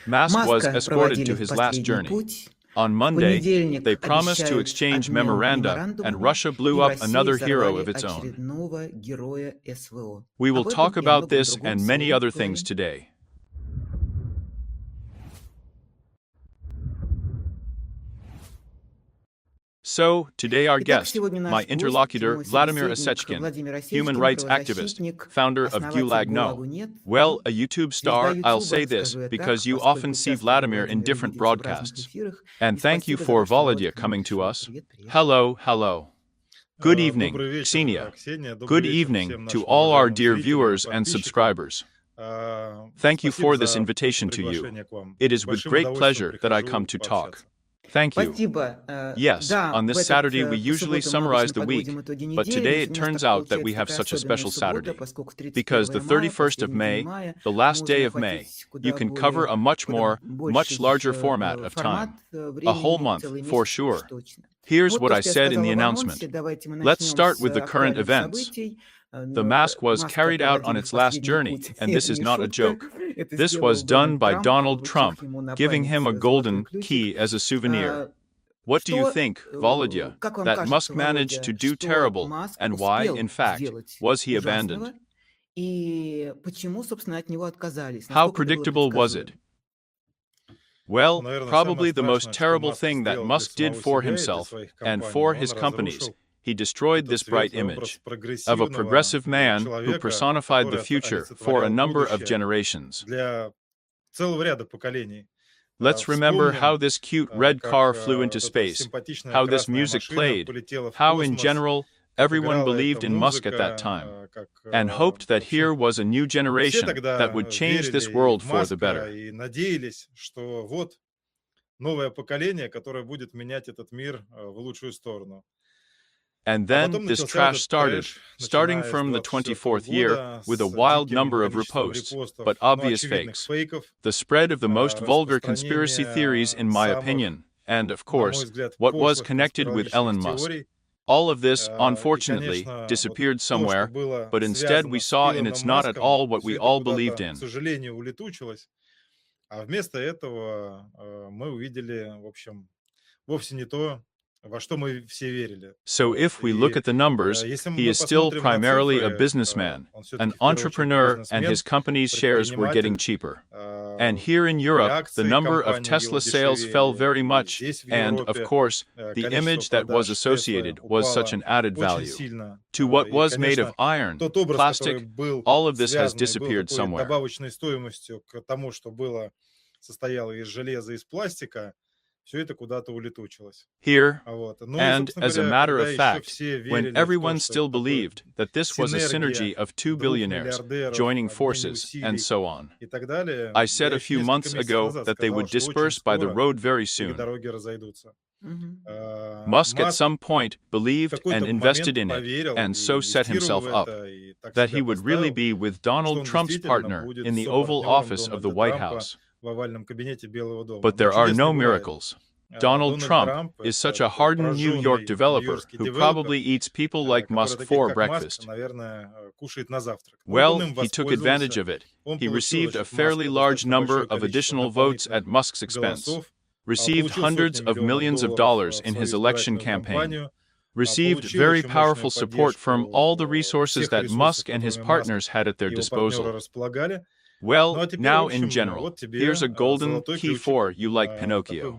Musk was escorted to his last journey. On Monday, they promised to exchange memoranda, and Russia blew up another hero of its own. We will talk about this and many other things today. So, today our guest, my interlocutor Vladimir OECHKIN, human rights activist, founder of Gulag No. Well, a YouTube star, I'll say this, because you often see Vladimir in different broadcasts. And thank you for Volodya coming to us. Hello, hello. Good evening, Ksenia. Good evening to all our dear viewers and subscribers. Thank you for this invitation to you. It is with great pleasure that I come to talk. Thank you. Yes, on this Saturday we usually summarize the week, but today it turns out that we have such a special Saturday. Because the 31st of May, the last day of May, you can cover a much larger format of time. A whole month, for sure. Here's what I said in the announcement. Let's start with the current events. The mask was carried out on its last journey, and this is not a joke. This was done by Donald Trump, giving him a golden key as a souvenir. What do you think, Volodya, that Musk managed to do terrible, and why, in fact, was he abandoned? How predictable was it? Well, probably the most terrible thing that Musk did for himself and for his companies. He destroyed this bright image of a progressive man who personified the future for a number of generations. Let's remember how this cute red car flew into space, how this music played, how in general everyone believed in Musk at that time, and hoped that here was a new generation that would change this world for the better. And then this trash started, starting from the 24th year, with a wild number of reposts, but obvious fakes. The spread of the most vulgar conspiracy theories, in my opinion, and, of course, what was connected with Elon Musk. All of this, unfortunately, disappeared somewhere, but instead we saw in it's not at all what we all believed in. So if we look at the numbers, he is still primarily a businessman, an entrepreneur, and his company's shares were getting cheaper. And here in Europe, the number of Tesla sales fell very much, and, of course, the image that was associated was such an added value to what was made of iron, plastic. All of this has disappeared somewhere. Here, and as a matter of fact, when everyone still believed that this was a synergy of two billionaires joining forces and so on, I said a few months ago that they would disperse by the road very soon. Musk at some point believed and invested in it, and so set himself up that he would really be with Donald Trump's partner in the Oval Office of the White House. But there are no miracles. Donald Trump is such a hardened New York developer who probably eats people like Musk for breakfast. Well, he took advantage of it. He received a fairly large number of additional votes at Musk's expense, received hundreds of millions of dollars in his election campaign, received very powerful support from all the resources that Musk and his partners had at their disposal. Well, now in general, here's a golden key for you like Pinocchio.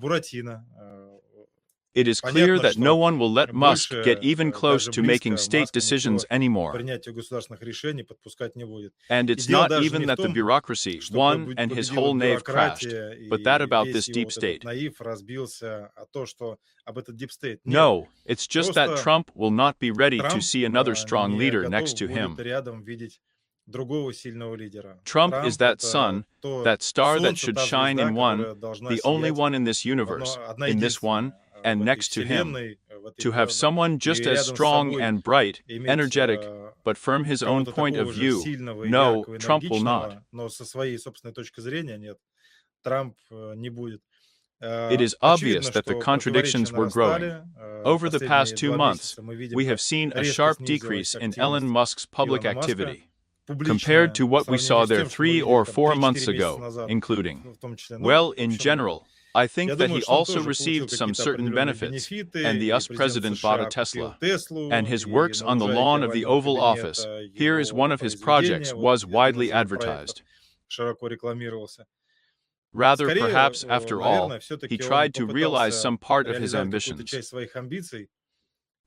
It is clear that no one will let Musk get even close to making state decisions anymore. And it's not even that the bureaucracy won and his whole nave crashed, but that about this deep state. No, it's just that Trump will not be ready to see another strong leader next to him. Trump is that sun, that star that should shine in one, the only one in this universe, in this one, and next to him. To have someone just as strong and bright, energetic, but from his own point of view, no, Trump will not. It is obvious that the contradictions were growing. Over the past 2 months, we have seen a sharp decrease in Elon Musk's public activity. compared to what we saw there 3 or 4 months ago, including. Well, in general, I think that he also received some certain benefits, and the US president bought a Tesla. And his works on the lawn of the Oval Office, here is one of his projects, was widely advertised. Rather, perhaps, after all, he tried to realize some part of his ambitions.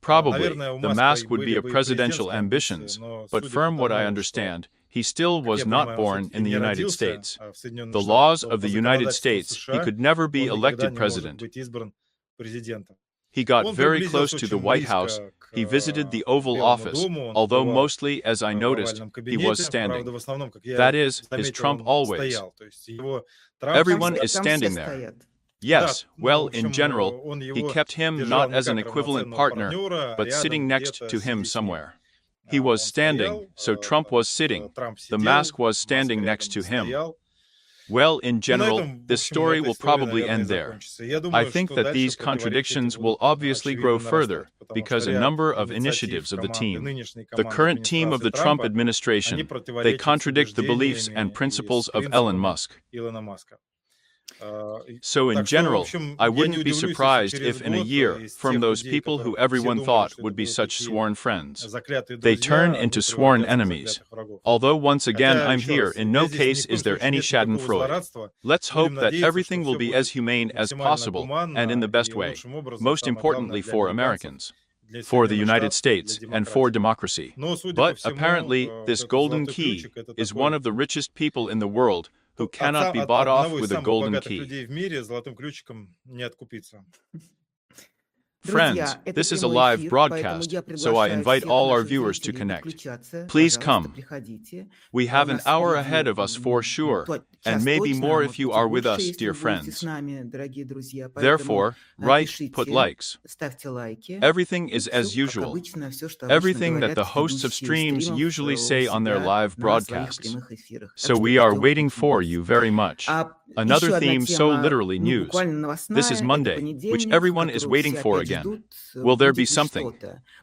Probably, the mask would be a presidential ambitions, but from what I understand, he still was not born in the United States. The laws of the United States, he could never be elected president. He got very close to the White House, he visited the Oval Office, although mostly, as I noticed, he was standing. That is, his Trump always. Everyone is standing there. Yes, well, in general, he kept him not as an equivalent partner, but sitting next to him somewhere. He was standing, so Trump was sitting. The mask was standing next to him. Well, in general, this story will probably end there. I think that these contradictions will obviously grow further, because a number of initiatives of the team, the current team of the Trump administration, they contradict the beliefs and principles of Elon Musk. So in general, I wouldn't be surprised if in a year, from those people who everyone thought would be such sworn friends, they turn into sworn enemies. Although once again I'm here, in no case is there any schadenfreude. Let's hope that everything will be as humane as possible, and in the best way, most importantly for Americans, for the United States, and for democracy. But apparently, this golden key is one of the richest people in the world, who cannot be bought off with a golden key. Friends, this is a live broadcast, so I invite all our viewers to connect. Please come. We have an hour ahead of us for sure, and maybe more if you are with us, dear friends. Therefore, write, put likes. Everything is as usual. Everything that the hosts of streams usually say on their live broadcasts. So we are waiting for you very much. Another theme, so literally news. This is Monday, which everyone is waiting for again. Will there be something?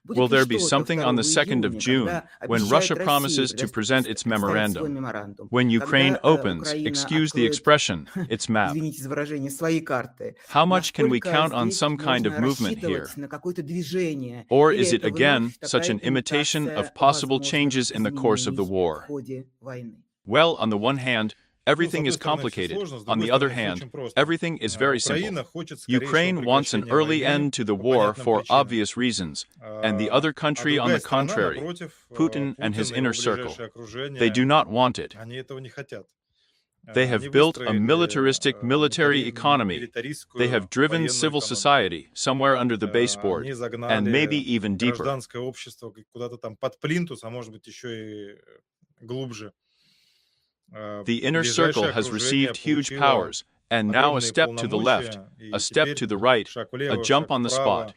Will there be something on the 2nd of June, when Russia promises to present its memorandum? When Ukraine opens, excuse the expression, its map? How much can we count on some kind of movement here? Or is it again such an imitation of possible changes in the course of the war? Well, on the one hand, everything is complicated. On the other hand, everything is very simple. Ukraine wants an early end to the war for obvious reasons, and the other country, on the contrary, Putin and his inner circle, they do not want it. They have built a militaristic military economy. They have driven civil society somewhere under the baseboard, and maybe even deeper. The inner circle has received huge powers, and now a step to the left, a step to the right, a jump on the spot.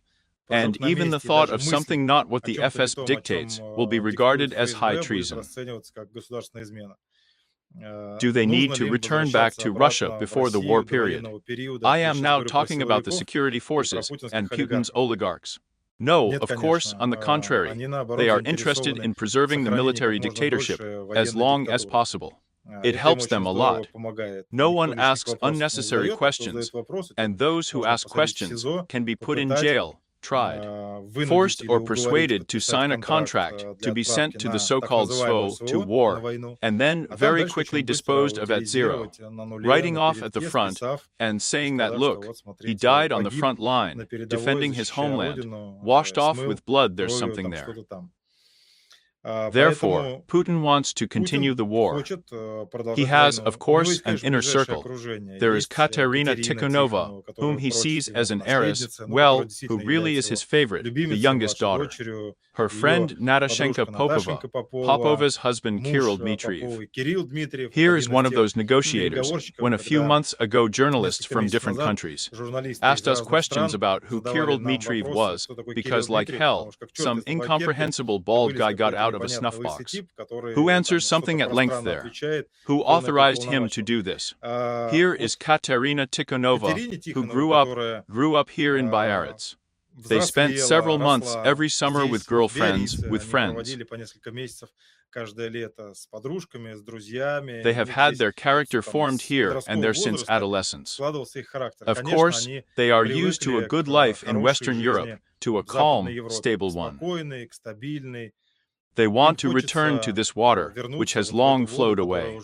And even the thought of something not what the FSB dictates will be regarded as high treason. Do they need to return back to Russia before the war period? I am now talking about the security forces and Putin's oligarchs. No, of course, on the contrary, they are interested in preserving the military dictatorship as long as possible. It helps them a lot. No one asks unnecessary questions, and those who ask questions can be put in jail, tried, forced or persuaded to sign a contract to be sent to the so-called SVO, to war, and then very quickly disposed of at zero, writing off at the front and saying that, look, he died on the front line, defending his homeland, washed off with blood, there's something there. Therefore, Putin wants to continue the war. He has, of course, an inner circle. There is Katerina Tikhonova, whom he sees as an heiress, well, who really is his favorite, the youngest daughter. Her friend Nadashenka Popova's husband Kirill Dmitriev. Here is one of those negotiators, when a few months ago journalists from different countries asked us questions about who Kirill Dmitriev was, because like hell, some incomprehensible bald guy got out of a snuff box. Who answers something at length there? Who authorized him to do this? Here is Katerina Tikhonova, who grew up here in Biarritz. They spent several months every summer with girlfriends, with friends. They have had their character formed here and there since adolescence. Of course, they are used to a good life in Western Europe, to a calm, stable one. They want to return to this water, which has long flowed away.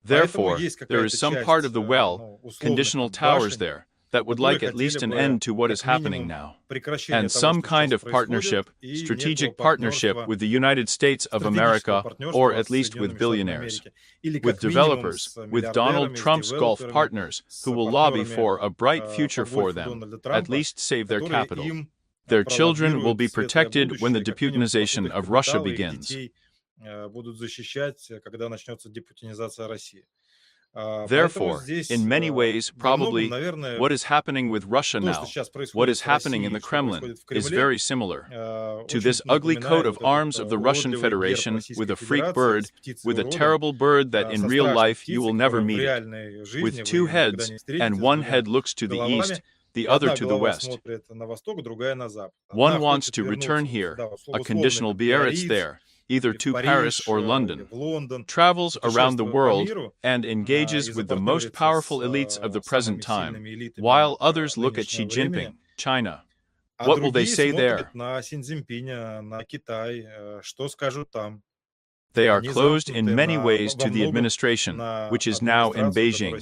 Therefore, there is some part of the well, conditional towers there, that would like at least an end to what is happening now, and some kind of partnership, strategic partnership with the United States of America, or at least with billionaires, with developers, with Donald Trump's Gulf partners, who will lobby for a bright future for them, at least save their capital. Their children will be protected when the deputinization of Russia begins. Therefore, in many ways, probably, what is happening with Russia now, what is happening in the Kremlin, is very similar to this ugly coat of arms of the Russian Federation, with a freak bird, with a terrible bird that in real life you will never meet it, with two heads, and one head looks to the east, the other to the west. One wants to return here, a conditional Biarritz there, either to Paris or London, travels around the world, and engages with the most powerful elites of the present time, while others look at Xi Jinping, China. What will they say there? They are closed in many ways to the administration, which is now in Beijing.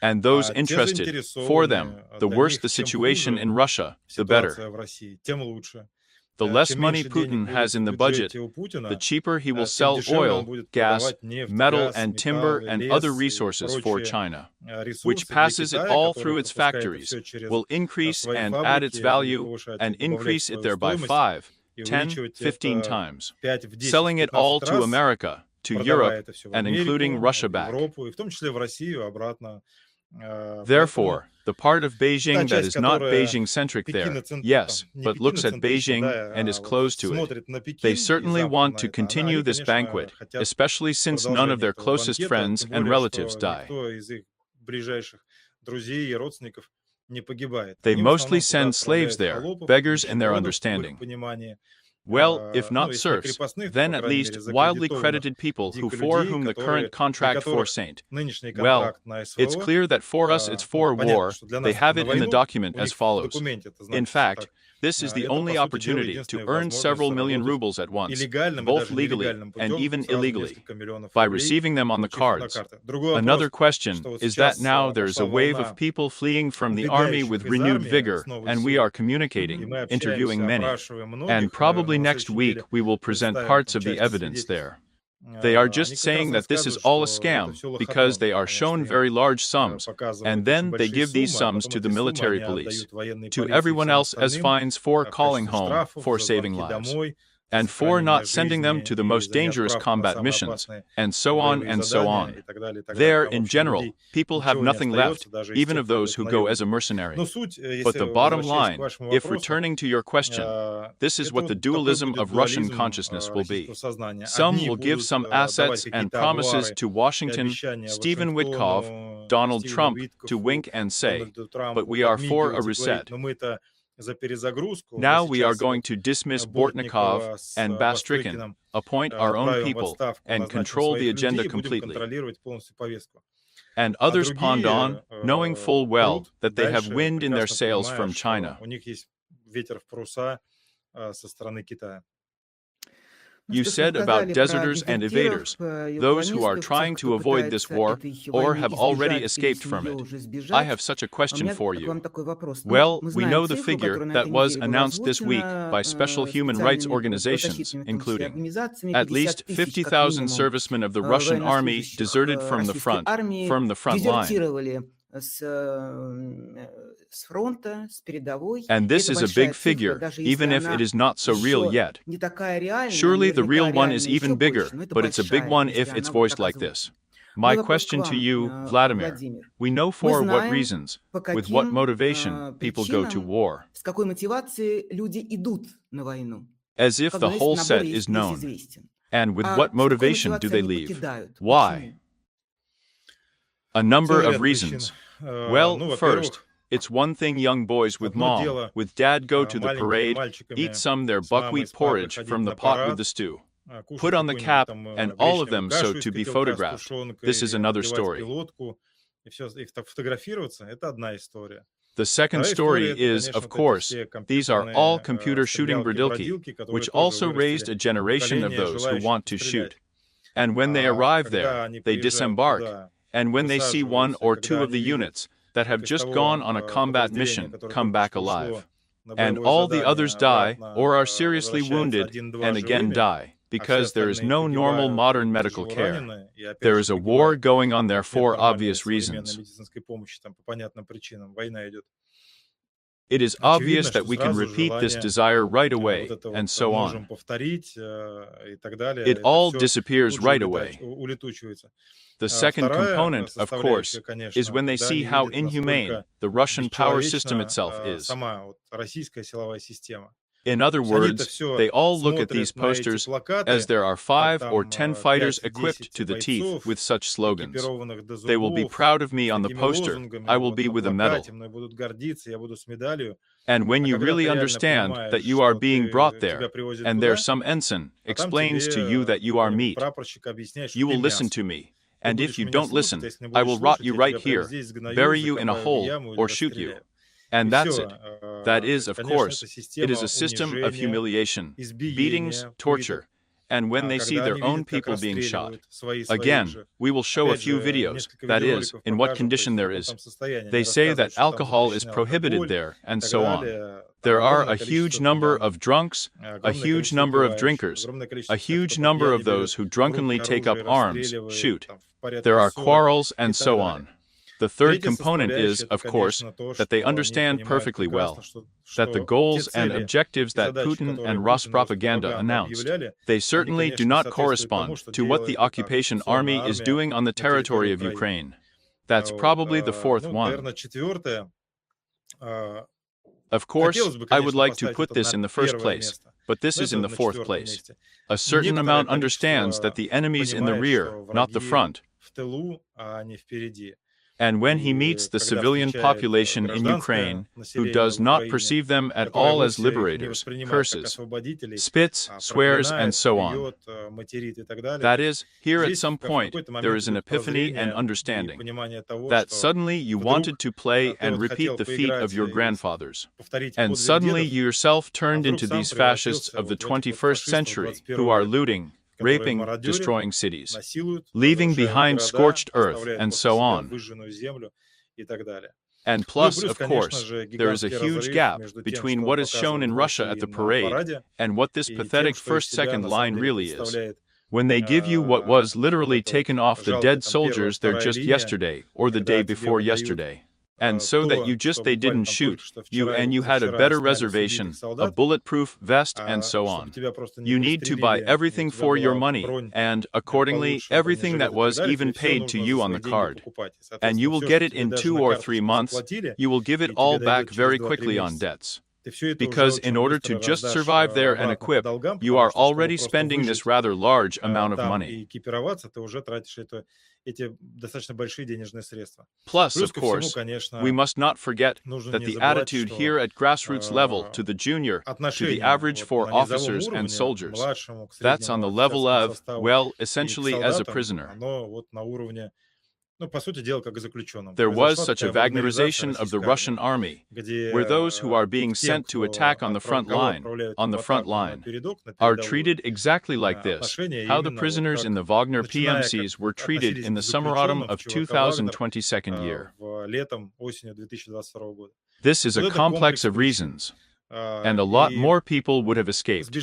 And those interested, for them, the worse the situation in Russia, the better. The less money Putin has in the budget, the cheaper he will sell oil, gas, metal and timber and other resources for China, which passes it all through its factories, will increase and add its value and increase it there by 5, 10, 15 times, selling it all to America, to Europe, and including Russia back. Therefore, the part of Beijing that is not Beijing-centric there, yes, but looks at Beijing and is close to it. They certainly want to continue this banquet, especially since none of their closest friends and relatives die. They mostly send slaves there, beggars in their understanding. Well, if not serfs, then at least wildly credited people who for whom the current contract for Saint. Well, it's clear that for us it's for war, they have it in the document as follows. In fact, this is the only opportunity to earn several million rubles at once, both legally and even illegally, by receiving them on the cards. Another question is that now there is a wave of people fleeing from the army with renewed vigor, and we are communicating, interviewing many, and probably next week we will present parts of the evidence there. They are just saying that this is all a scam, because they are shown very large sums, and then they give these sums to the military police, to everyone else as fines for calling home, for saving lives, and for not sending them to the most dangerous combat missions, and so on and so on. There, in general, people have nothing left, even of those who go as a mercenary. But the bottom line, if returning to your question, this is what the dualism of Russian consciousness will be. Some will give some assets and promises to Washington, Stephen Witkoff, Donald Trump, to wink and say, but we are for a reset. Now we are going to dismiss Bortnikov and Bastrikin, appoint our own people, and control the agenda completely. And others pawned on, knowing full well that they have wind in their sails from China. You said about deserters and evaders, those who are trying to avoid this war or have already escaped from it. I have such a question for you. Well, we know the figure that was announced this week by special human rights organizations, including at least 50,000 servicemen of the Russian army deserted from the front line. And this is a big figure, even if it is not so real yet. Surely the real one is even bigger, but it's a big one if it's voiced like this. My question to you, Vladimir, we know for what reasons, with what motivation people go to war. As if the whole set is known. And with what motivation do they leave? Why? A number of reasons. Well, first, It's one thing young boys with mom, with dad go to the parade, eat some their buckwheat porridge from the pot with the stew. Put on the cap, and all of them so to be photographed. This is another story. The second story is, of course, these are all computer shooting brodilki, which also raised a generation of those who want to shoot. And when they arrive there, they disembark, and when they see one or two of the units that have just gone on a combat mission come back alive. And all the others die, or are seriously wounded, and again die. Because there is no normal modern medical care. There is a war going on there for obvious reasons. It is obvious that we can repeat this desire right away, and so on. It all disappears right away. The second component, of course, is when they see how inhumane the Russian power system itself is. In other words, they all look at these posters as there are 5 or 10 fighters equipped to the teeth with such slogans. They will be proud of me on the poster, I will be with a medal. And when you really understand that you are being brought there, and there some ensign explains to you that you are meat, you will listen to me. And if you don't listen, I will rot you right here, bury you in a hole, or shoot you. And that's it. That is, of course, it is a system of humiliation, beatings, torture, and when they see their own people being shot. Again, we will show a few videos, that is, in what condition there is. They say that alcohol is prohibited there, and so on. There are a huge number of drunks, a huge number of drinkers, a huge number of those who drunkenly take up arms, shoot. There are quarrels, and so on. The third component is, of course, that they understand perfectly well that the goals and objectives that Putin and Rospropaganda announced, they certainly do not correspond to what the occupation army is doing on the territory of Ukraine. That's probably the fourth one. Of course, I would like to put this in the first place, but this is in the fourth place. A certain amount understands that the enemy's in the rear, not the front. And when he meets the civilian population in Ukraine, who does not perceive them at all as liberators, curses, spits, swears, and so on. That is, here at some point, there is an epiphany and understanding that suddenly you wanted to play and repeat the feat of your grandfathers. And suddenly you yourself turned into these fascists of the 21st century who are looting, raping, destroying cities, leaving behind scorched earth, and so on. And plus, of course, there is a huge gap between what is shown in Russia at the parade and what this pathetic first-second line really is. When they give you what was literally taken off the dead soldiers there just yesterday or the day before yesterday. And so that they didn't shoot you and you had a better reservation, a bulletproof vest, and so on. You need to buy everything for your money, and, accordingly, everything that was even paid to you on the card. And you will get it in 2 or 3 months, you will give it all back very quickly on debts. Because in order to just survive there and equip, you are already spending this rather large amount of money. Plus, of course, we must not forget that the attitude here at grassroots level to the junior, to the average for officers and soldiers, that's on the level of, well, essentially as a prisoner. There was such a Wagnerization of the Russian army, where those who are being sent to attack on the front line, are treated exactly like this, how the prisoners in the Wagner PMCs were treated in the summer-autumn of 2022 year. This is a complex of reasons, and a lot more people would have escaped.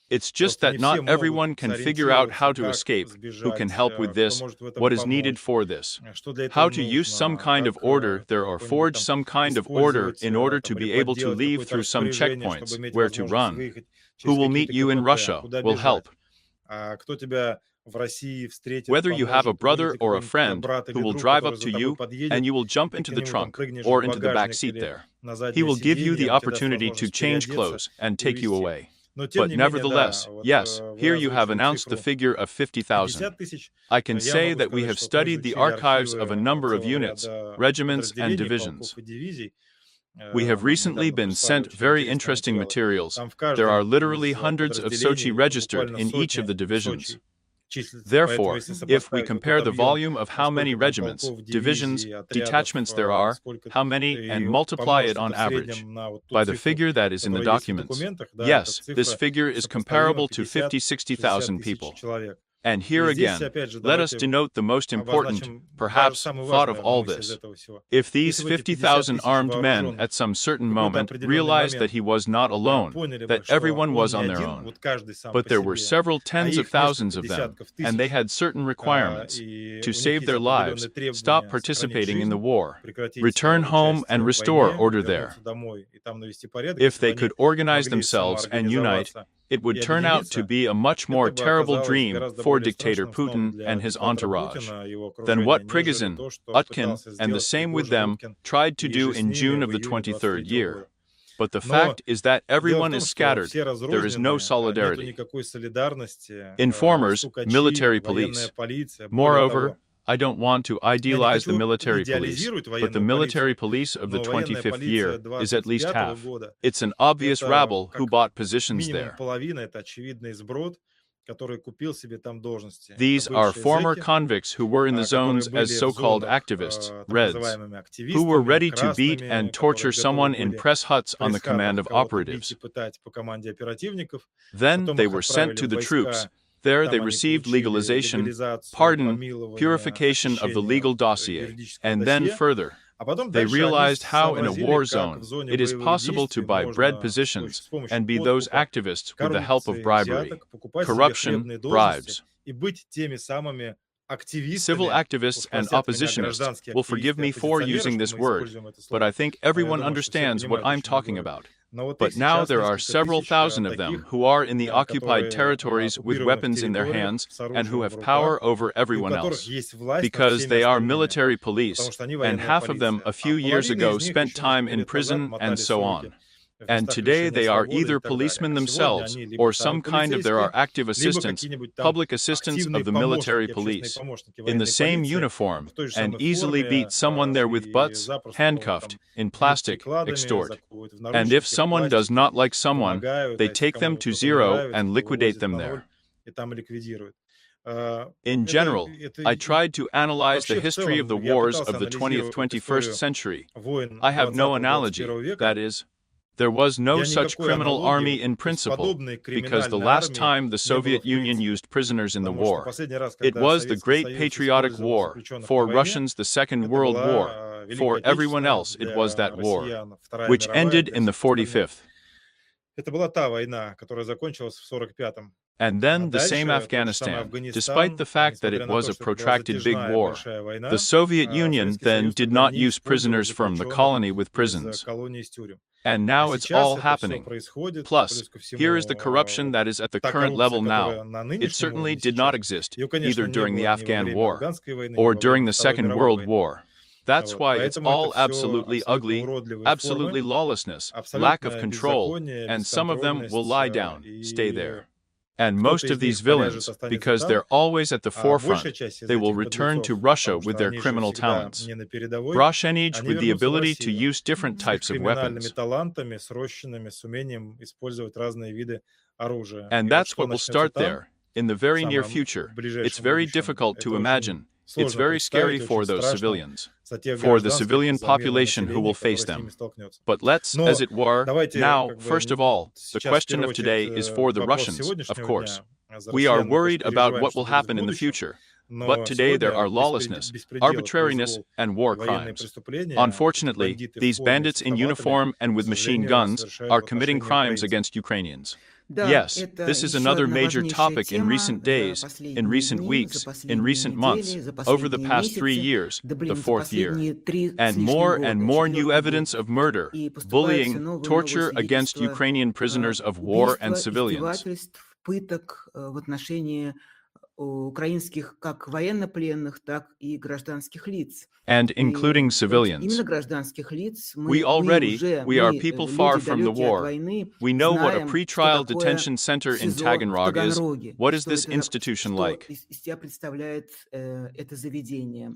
It's just that not everyone can figure out how to escape, who can help with this, what is needed for this, how to use some kind of order there or forge some kind of order in order to be able to leave through some checkpoints, where to run. Who will meet you in Russia, will help. Whether you have a brother or a friend who will drive up to you and you will jump into the trunk or into the back seat there. He will give you the opportunity to change clothes and take you away. But nevertheless, yes, here you have announced the figure of 50,000. I can say that we have studied the archives of a number of units, regiments, and divisions. We have recently been sent very interesting materials. There are literally hundreds of Sochi registered in each of the divisions. Therefore, if we compare the volume of how many regiments, divisions, detachments there are, how many, and multiply it on average by the figure that is in the documents, yes, this figure is comparable to 50-60,000 people. And here again, let us denote the most important, perhaps, thought of all this. If these 50,000 armed men at some certain moment realized that he was not alone, that everyone was on their own, but there were several tens of thousands of them, and they had certain requirements to save their lives, stop participating in the war, return home and restore order there. If they could organize themselves and unite, it would turn out to be a much more terrible dream for dictator Putin and his entourage than what Prigozhin, OECHKIN, and the same with them tried to do in June of the 23rd year. But the fact is that everyone is scattered. There is no solidarity. Informers, military police. Moreover, I don't want to idealize the military police, but the military police of the 25th year is at least half. It's an obvious rabble who bought positions there. These are former convicts who were in the zones as so-called activists, Reds, who were ready to beat and torture someone in press huts on the command of operatives. Then they were sent to the troops. There they received legalization, pardon, purification of the legal dossier, and then further. They realized how in a war zone it is possible to buy bread positions and be those activists with the help of bribery, corruption, bribes. Civil activists and oppositionists will forgive me for using this word, but I think everyone understands what I'm talking about. But now there are several thousand of them who are in the occupied territories with weapons in their hands and who have power over everyone else, because they are military police, and half of them a few years ago spent time in prison and so on. And today they are either policemen themselves or some kind of there are active assistants, public assistants of the military police, in the same uniform, and easily beat someone there with butts, handcuffed, in plastic, extort. And if someone does not like someone, they take them to zero and liquidate them there. In general, I tried to analyze the history of the wars of the 20th, 21st century. I have no analogy, that is, there was no such criminal army in principle, because the last time the Soviet Union used prisoners in the war, it was the Great Patriotic War, for Russians the Second World War, for everyone else it was that war, which ended in the 45th. And then the same Afghanistan, despite the fact that it was a protracted big war. The Soviet Union then did not use prisoners from the colony with prisons. And now it's all happening. Plus, here is the corruption that is at the current level now. It certainly did not exist, either during the Afghan War or during the Second World War. That's why it's all absolutely ugly, absolutely lawlessness, lack of control, and some of them will lie down, stay there. And most of these villains, because they're always at the forefront, they will return to Russia with their criminal talents. Brashenij with the ability to use different types of weapons. And that's what will start there, in the very near future. It's very difficult to imagine. It's very scary for those civilians, for the civilian population who will face them. But let's, as it were, now, first of all, the question of today is for the Russians, of course. We are worried about what will happen in the future. But today there are lawlessness, arbitrariness, and war crimes. Unfortunately, these bandits in uniform and with machine guns are committing crimes against Ukrainians. Yes, this is another major topic in recent days, in recent weeks, in recent months, over the past 3 years, the fourth year. And more new evidence of murder, bullying, torture against Ukrainian prisoners of war and civilians. украинских как военнопленных, так и гражданских лиц. And И including вот civilians. именно гражданских лиц We are people far from the war. We know what a pretrial detention center in Taganrog is. What is this institution like? Из себя представляет это заведение.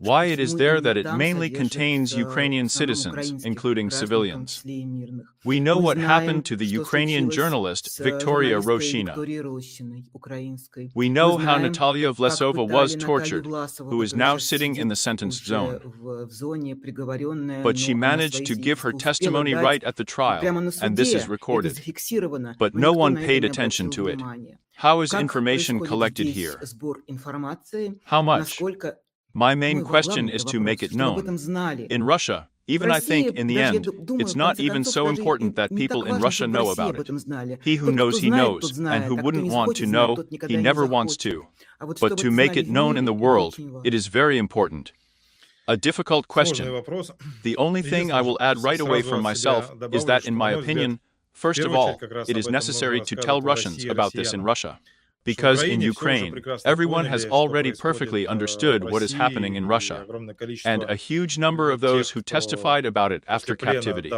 Why it is Почему there именно that it там mainly contains содержат, Ukrainian в основном citizens, украинских including граждан, в том civilians. числе и мирных. We know Мы what знаем, happened to the что Ukrainian случилось journalist с Victoria журналисткой Roshina. Викторией Рощиной, украинской. We Мы know how знаем, Natalia как Vlasova пытали was Наталью tortured, Власову, who is которая now сейчас sitting in the сидит sentenced уже zone. в зоне приговоренная, But но she она managed свои to give her свидетельства успела testimony дать right at the trial, прямо на and this is суде. Это recorded. зафиксировано, But но no никто one на это paid не attention обратил to it. внимания. How is Как information происходит collected здесь here? сбор информации? How much? Насколько My main мой question главный is to make вопрос, it чтобы об known. этом знали. In Russia, В even I think России in the даже, я end, думаю, it's в not конце even концов, so даже important that не people так in важно, Russia чтобы в know России about об it. этом знали. He who Тот, knows кто he знает, knows, тот and знает, who а кто wouldn't не want захочет to знать, know, тот he никогда и не never wants захочет. to. А вот But чтобы to это make знали it known in the многие, это world, очень it важно. is very important. A difficult question. The only thing I will add right away from myself is that, in my opinion, first of all, it is necessary to tell Russians about this in Russia. Because in Ukraine, everyone has already perfectly understood what is happening in Russia, and a huge number of those who testified about it after captivity.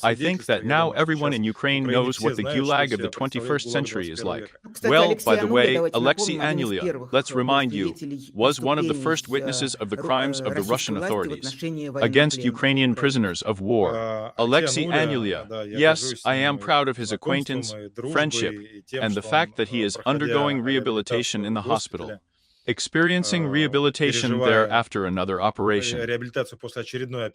I think that now everyone in Ukraine knows what the Gulag of the 21st century is like. Well, by the way, Alexei Anilya, let's remind you, was one of the first witnesses of the crimes of the Russian authorities against Ukrainian prisoners of war. Alexei Anilya, yes, I am proud of his acquaintance, friendship, and the fact that he is undergoing rehabilitation in the hospital, experiencing rehabilitation there after another operation.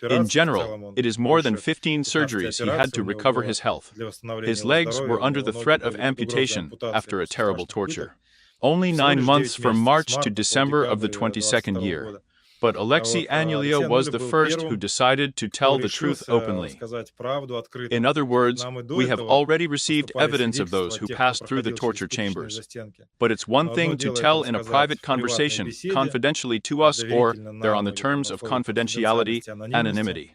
In general, it is more than 15 surgeries he had to recover his health. His legs were under the threat of amputation after a terrible torture. Only 9 months from March to December of the 22nd year. But Alexei Anilya was the first who decided to tell the truth openly. In other words, we have already received evidence of those who passed through the torture chambers. But it's one thing to tell in a private conversation, confidentially to us, or they're on the terms of confidentiality, anonymity.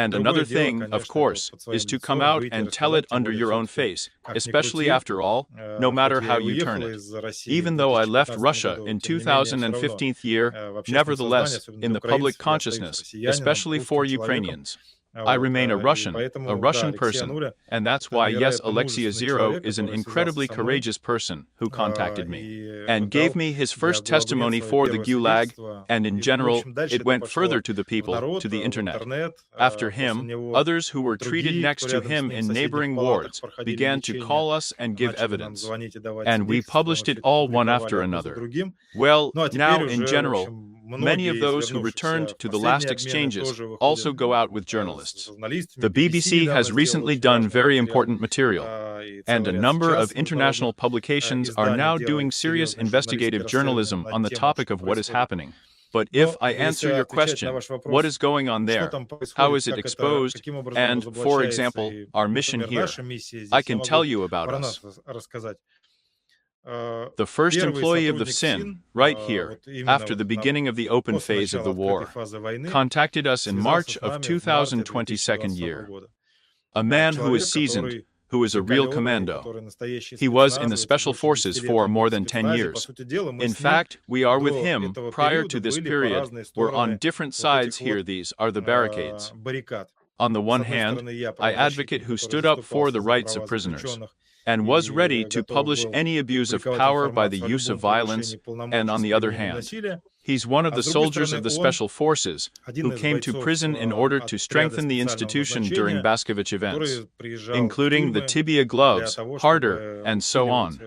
And another thing, of course, is to come out and tell it under your own face, especially after all, no matter how you turn it. Even though I left Russia in 2015 year, nevertheless, in the public consciousness, especially for Ukrainians, I remain a Russian person, and that's why, yes, Alexei Zero is an incredibly courageous person who contacted me and gave me his first testimony for the Gulag, and in general, it went further to the people, to the internet. After him, others who were treated next to him in neighboring wards began to call us and give evidence, and we published it all one after another. Well, now in general, many of those who returned to the last exchanges also go out with journalists. The BBC has recently done very important material, and a number of international publications are now doing serious investigative journalism on the topic of what is happening. But if I answer your question, what is going on there, how is it exposed, and, for example, our mission here, I can tell you about us. The first employee of the FSB, right here, after the beginning of the open phase of the war, contacted us in March of 2022 year. A man who is seasoned, who is a real commando. He was in the Special Forces for more than 10 years. In fact, we are with him prior to this period. We're on different sides here. These are the barricades. On the one hand, I advocate who stood up for the rights of prisoners and was ready to publish any abuse of power by the use of violence, and on the other hand, he's one of the soldiers of the Special Forces who came to prison in order to strengthen the institution during Baskovich events, including the tibia gloves, harder, and so on.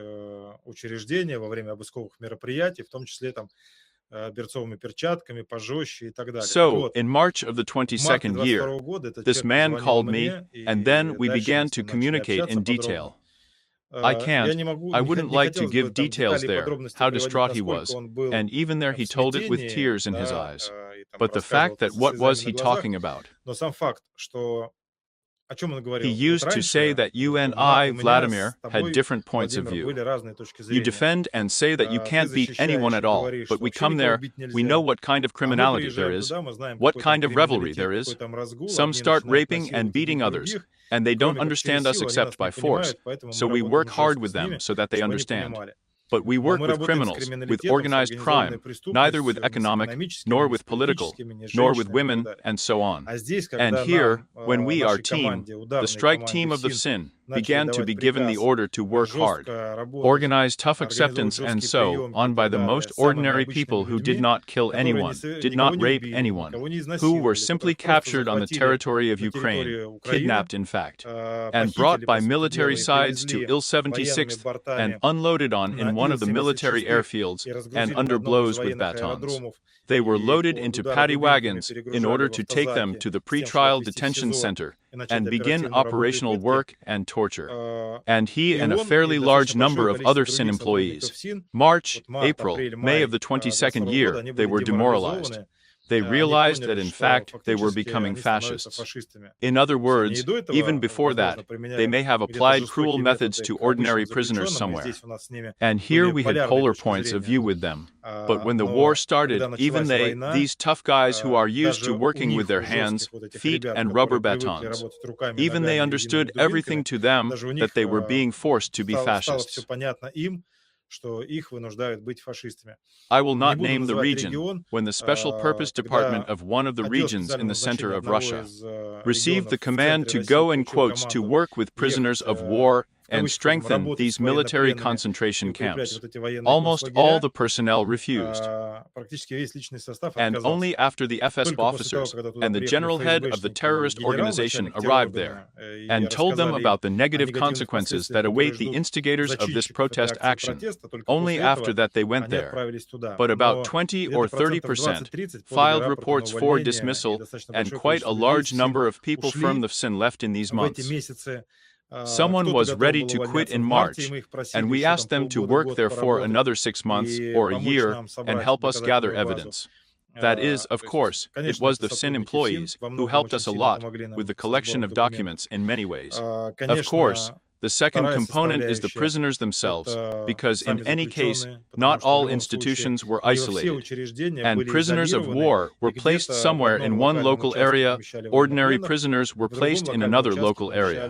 So, in March of the 22nd year, this man called me, and then we began to communicate in detail. I wouldn't like to give details there, how distraught he was, and even there he told it with tears in his eyes. But the fact that what was he talking about? He used to say that you and I, Vladimir, had different points of view. You defend and say that you can't beat anyone at all, but we come there, we know what kind of criminality there is, what kind of revelry there is. Some start raping and beating others, and they don't understand us except by force, so we work hard with them so that they understand. But we work with criminals, with organized crime, neither with economic, nor with political, nor with women, and so on. And here, when we, our team, the strike team of the FSIN, began to be given the order to work hard, organize tough acceptance and so on by the most ordinary people who did not kill anyone, did not rape anyone, who were simply captured on the territory of Ukraine, kidnapped in fact, and brought by military sides to Il-76th and unloaded on in one of the military airfields and under blows with batons. They were loaded into paddy wagons in order to take them to the pre-trial detention center and begin operational work and torture. And he and a fairly large number of other FSIN employees. March, April, May of the 22nd year, they were demoralized. They realized that in fact they were becoming fascists. In other words, even before that, they may have applied cruel methods to ordinary prisoners somewhere. And here we had polar points of view with them. But when the war started, even they, these tough guys who are used to working with their hands, feet, and rubber batons, even they understood everything to them that they were being forced to be fascists. I will not name the region when the Special Purpose Department of one of the regions in the center of Russia received the command to go in quotes to work with prisoners of war and strengthen these military concentration camps. Almost all the personnel refused. And only after the FSB officers and the general head of the terrorist organization arrived there and told them about the negative consequences that await the instigators of this protest action, only after that they went there. But about 20 or 30% filed reports for dismissal, and quite a large number of people from the FSIN left in these months. Someone was ready to quit in March, and we asked them to work there for another 6 months or a year and help us gather evidence. That is, of course, it was the FSIN employees who helped us a lot with the collection of documents in many ways. Of course, the second component is the prisoners themselves, because in any case, not all institutions were isolated, and prisoners of war were placed somewhere in one local area, ordinary prisoners were placed in another local area.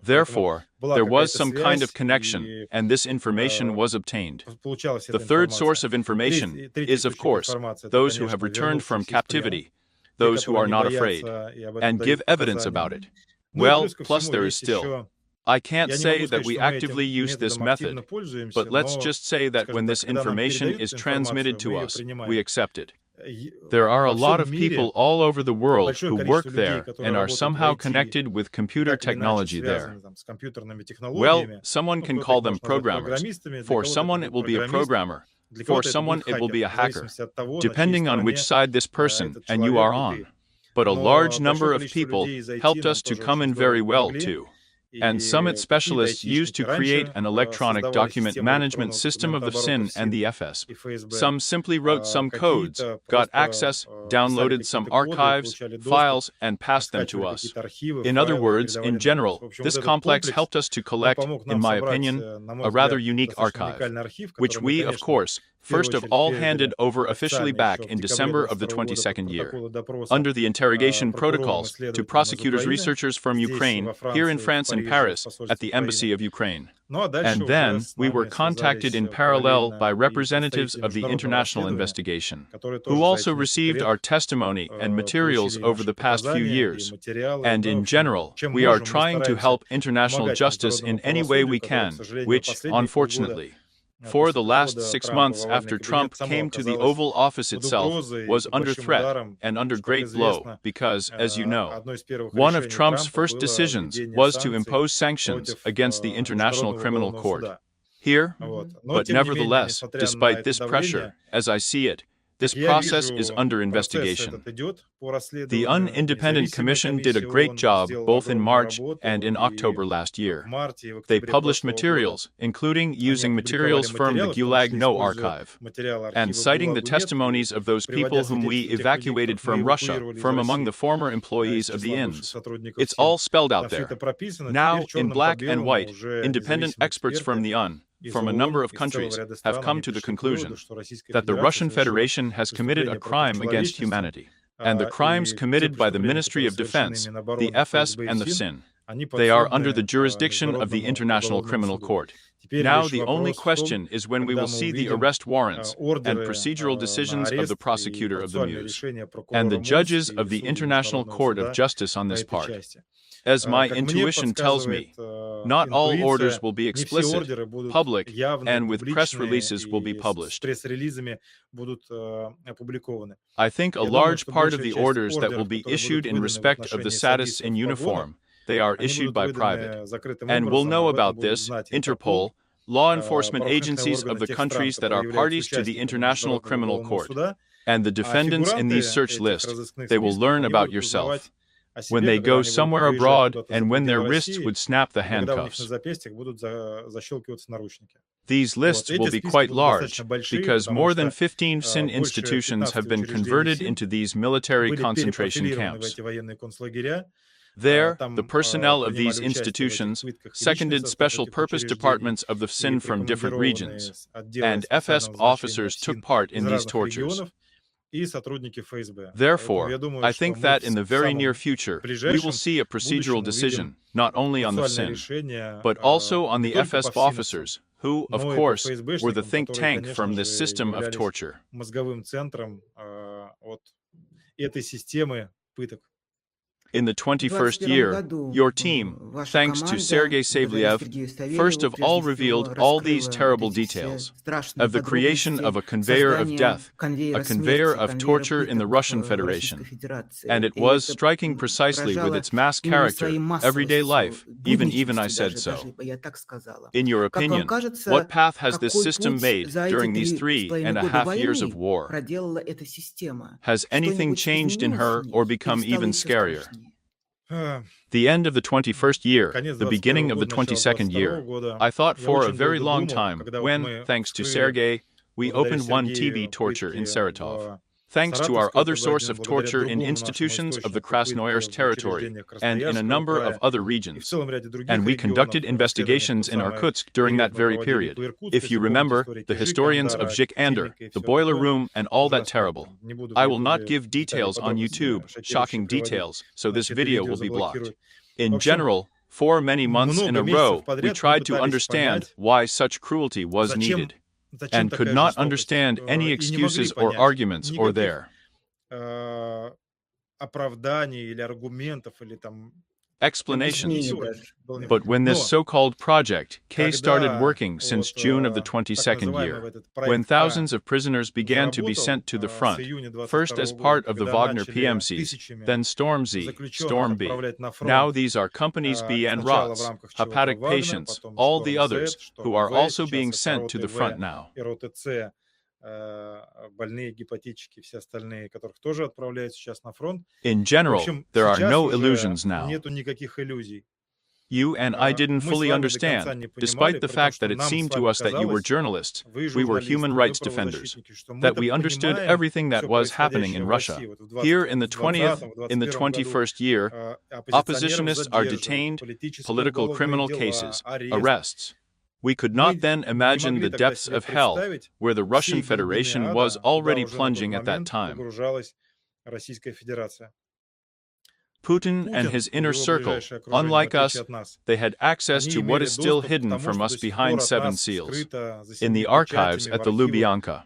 Therefore, there was some kind of connection, and this information was obtained. The third source of information is, of course, those who have returned from captivity, those who are not afraid, and give evidence about it. Well, plus there is still. I can't say that we actively use this method, but let's just say that when this information is transmitted to us, we accept it. There are a lot of people all over the world who work there and are somehow connected with computer technology there. Well, someone can call them programmers. For someone it will be a programmer. For someone it will be a hacker, depending on which side this person and you are on. But a large number of people helped us to come in very well too. And Summit specialists used to create an electronic document management system of the FSIN and the FSB. Some simply wrote some codes, got access, downloaded some archives, files, and passed them to us. In other words, in general, this complex helped us to collect, in my opinion, a rather unique archive, which we, of course, first of all handed over officially back in December of the 22nd year, under the interrogation protocols to prosecutors researchers from Ukraine, here in France and Paris, at the Embassy of Ukraine. And then we were contacted in parallel by representatives of the international investigation, who also received our testimony and materials over the past few years. And in general, we are trying to help international justice in any way we can, which, unfortunately, for the last 6 months after Trump came to the Oval Office itself, was under threat and under great blow because, as you know, one of Trump's first decisions was to impose sanctions against the International Criminal Court. Here, but nevertheless, despite this pressure, as I see it, this process is under investigation. The Independent Commission did a great job both in March and in October last year. They published materials, including using materials from the Gulag No archive, and citing the testimonies of those people whom we evacuated from Russia, from among the former employees of the INS. It's all spelled out there. Now, in black and white, independent experts from the from a number of countries, have come to the conclusion that the Russian Federation has committed a crime against humanity, and the crimes committed by the Ministry of Defense, the FSB and the FSIN, They are under the jurisdiction of the International Criminal Court. Now the only question is when we will see the arrest warrants and procedural decisions of the prosecutor of the Muse and the judges of the International Court of Justice on this part. As my intuition tells me, not all orders will be explicit, public, and with press releases will be published. I think a large part of the orders that will be issued in respect of the sadists in uniform, they are issued by private. And we'll know about this, Interpol, law enforcement agencies of the countries that are parties to the International Criminal Court, and the defendants in these search lists, they will learn about yourself. When they go somewhere abroad and when their wrists would snap the handcuffs. These lists will be quite large because more than 15 FSB institutions have been converted into these military concentration camps. There, the personnel of these institutions seconded special purpose departments of the FSB from different regions, and FSB officers took part in these tortures. Therefore, I think that in the very near future, we will see a procedural decision, not only on the FSB, but also on the FSB officers, who, of course, were the think tank from this system of torture. In the 21st year, your team, thanks to Sergei Savliev, first of all revealed all these terrible details of the creation of a conveyor of death, a conveyor of torture in the Russian Federation. And it was striking precisely with its mass character, everyday life, even I said so. In your opinion, what path has this system made during these 3.5 years of war? Has anything changed in her or become even scarier? The end of the 21st year, the beginning of the 22nd year, I thought for a very long time when, thanks to Sergei, we opened one TB torture in Saratov. Thanks to our other source of torture in institutions of the Krasnoyarsk territory and in a number of other regions. And we conducted investigations in Irkutsk during that very period. If you remember, the historians of Zhikander, the boiler room, and all that terrible. I will not give details on YouTube, shocking details, so this video will be blocked. In general, for many months in a row, we tried to understand why such cruelty was needed, and could not understand any excuses or arguments or their explanations. But when this so-called Project K started working since June of the 22nd year, when thousands of prisoners began to be sent to the front, first as part of the Wagner PMCs, then Storm Z, Storm B. Now these are companies B and ROTS, hepatic patients, all the others, who are also being sent to the front now. In general, there are no illusions now. You and I didn't fully understand, despite the fact that it seemed to us that you were journalists, we were human rights defenders, that we understood everything that was happening in Russia. Here in the 21st year, oppositionists are detained, political criminal cases, arrests. We could not then imagine the depths of hell where the Russian Federation was already plunging at that time. Putin and his inner circle, unlike us, they had access to what is still hidden from us behind 7 seals, in the archives at the Lubyanka.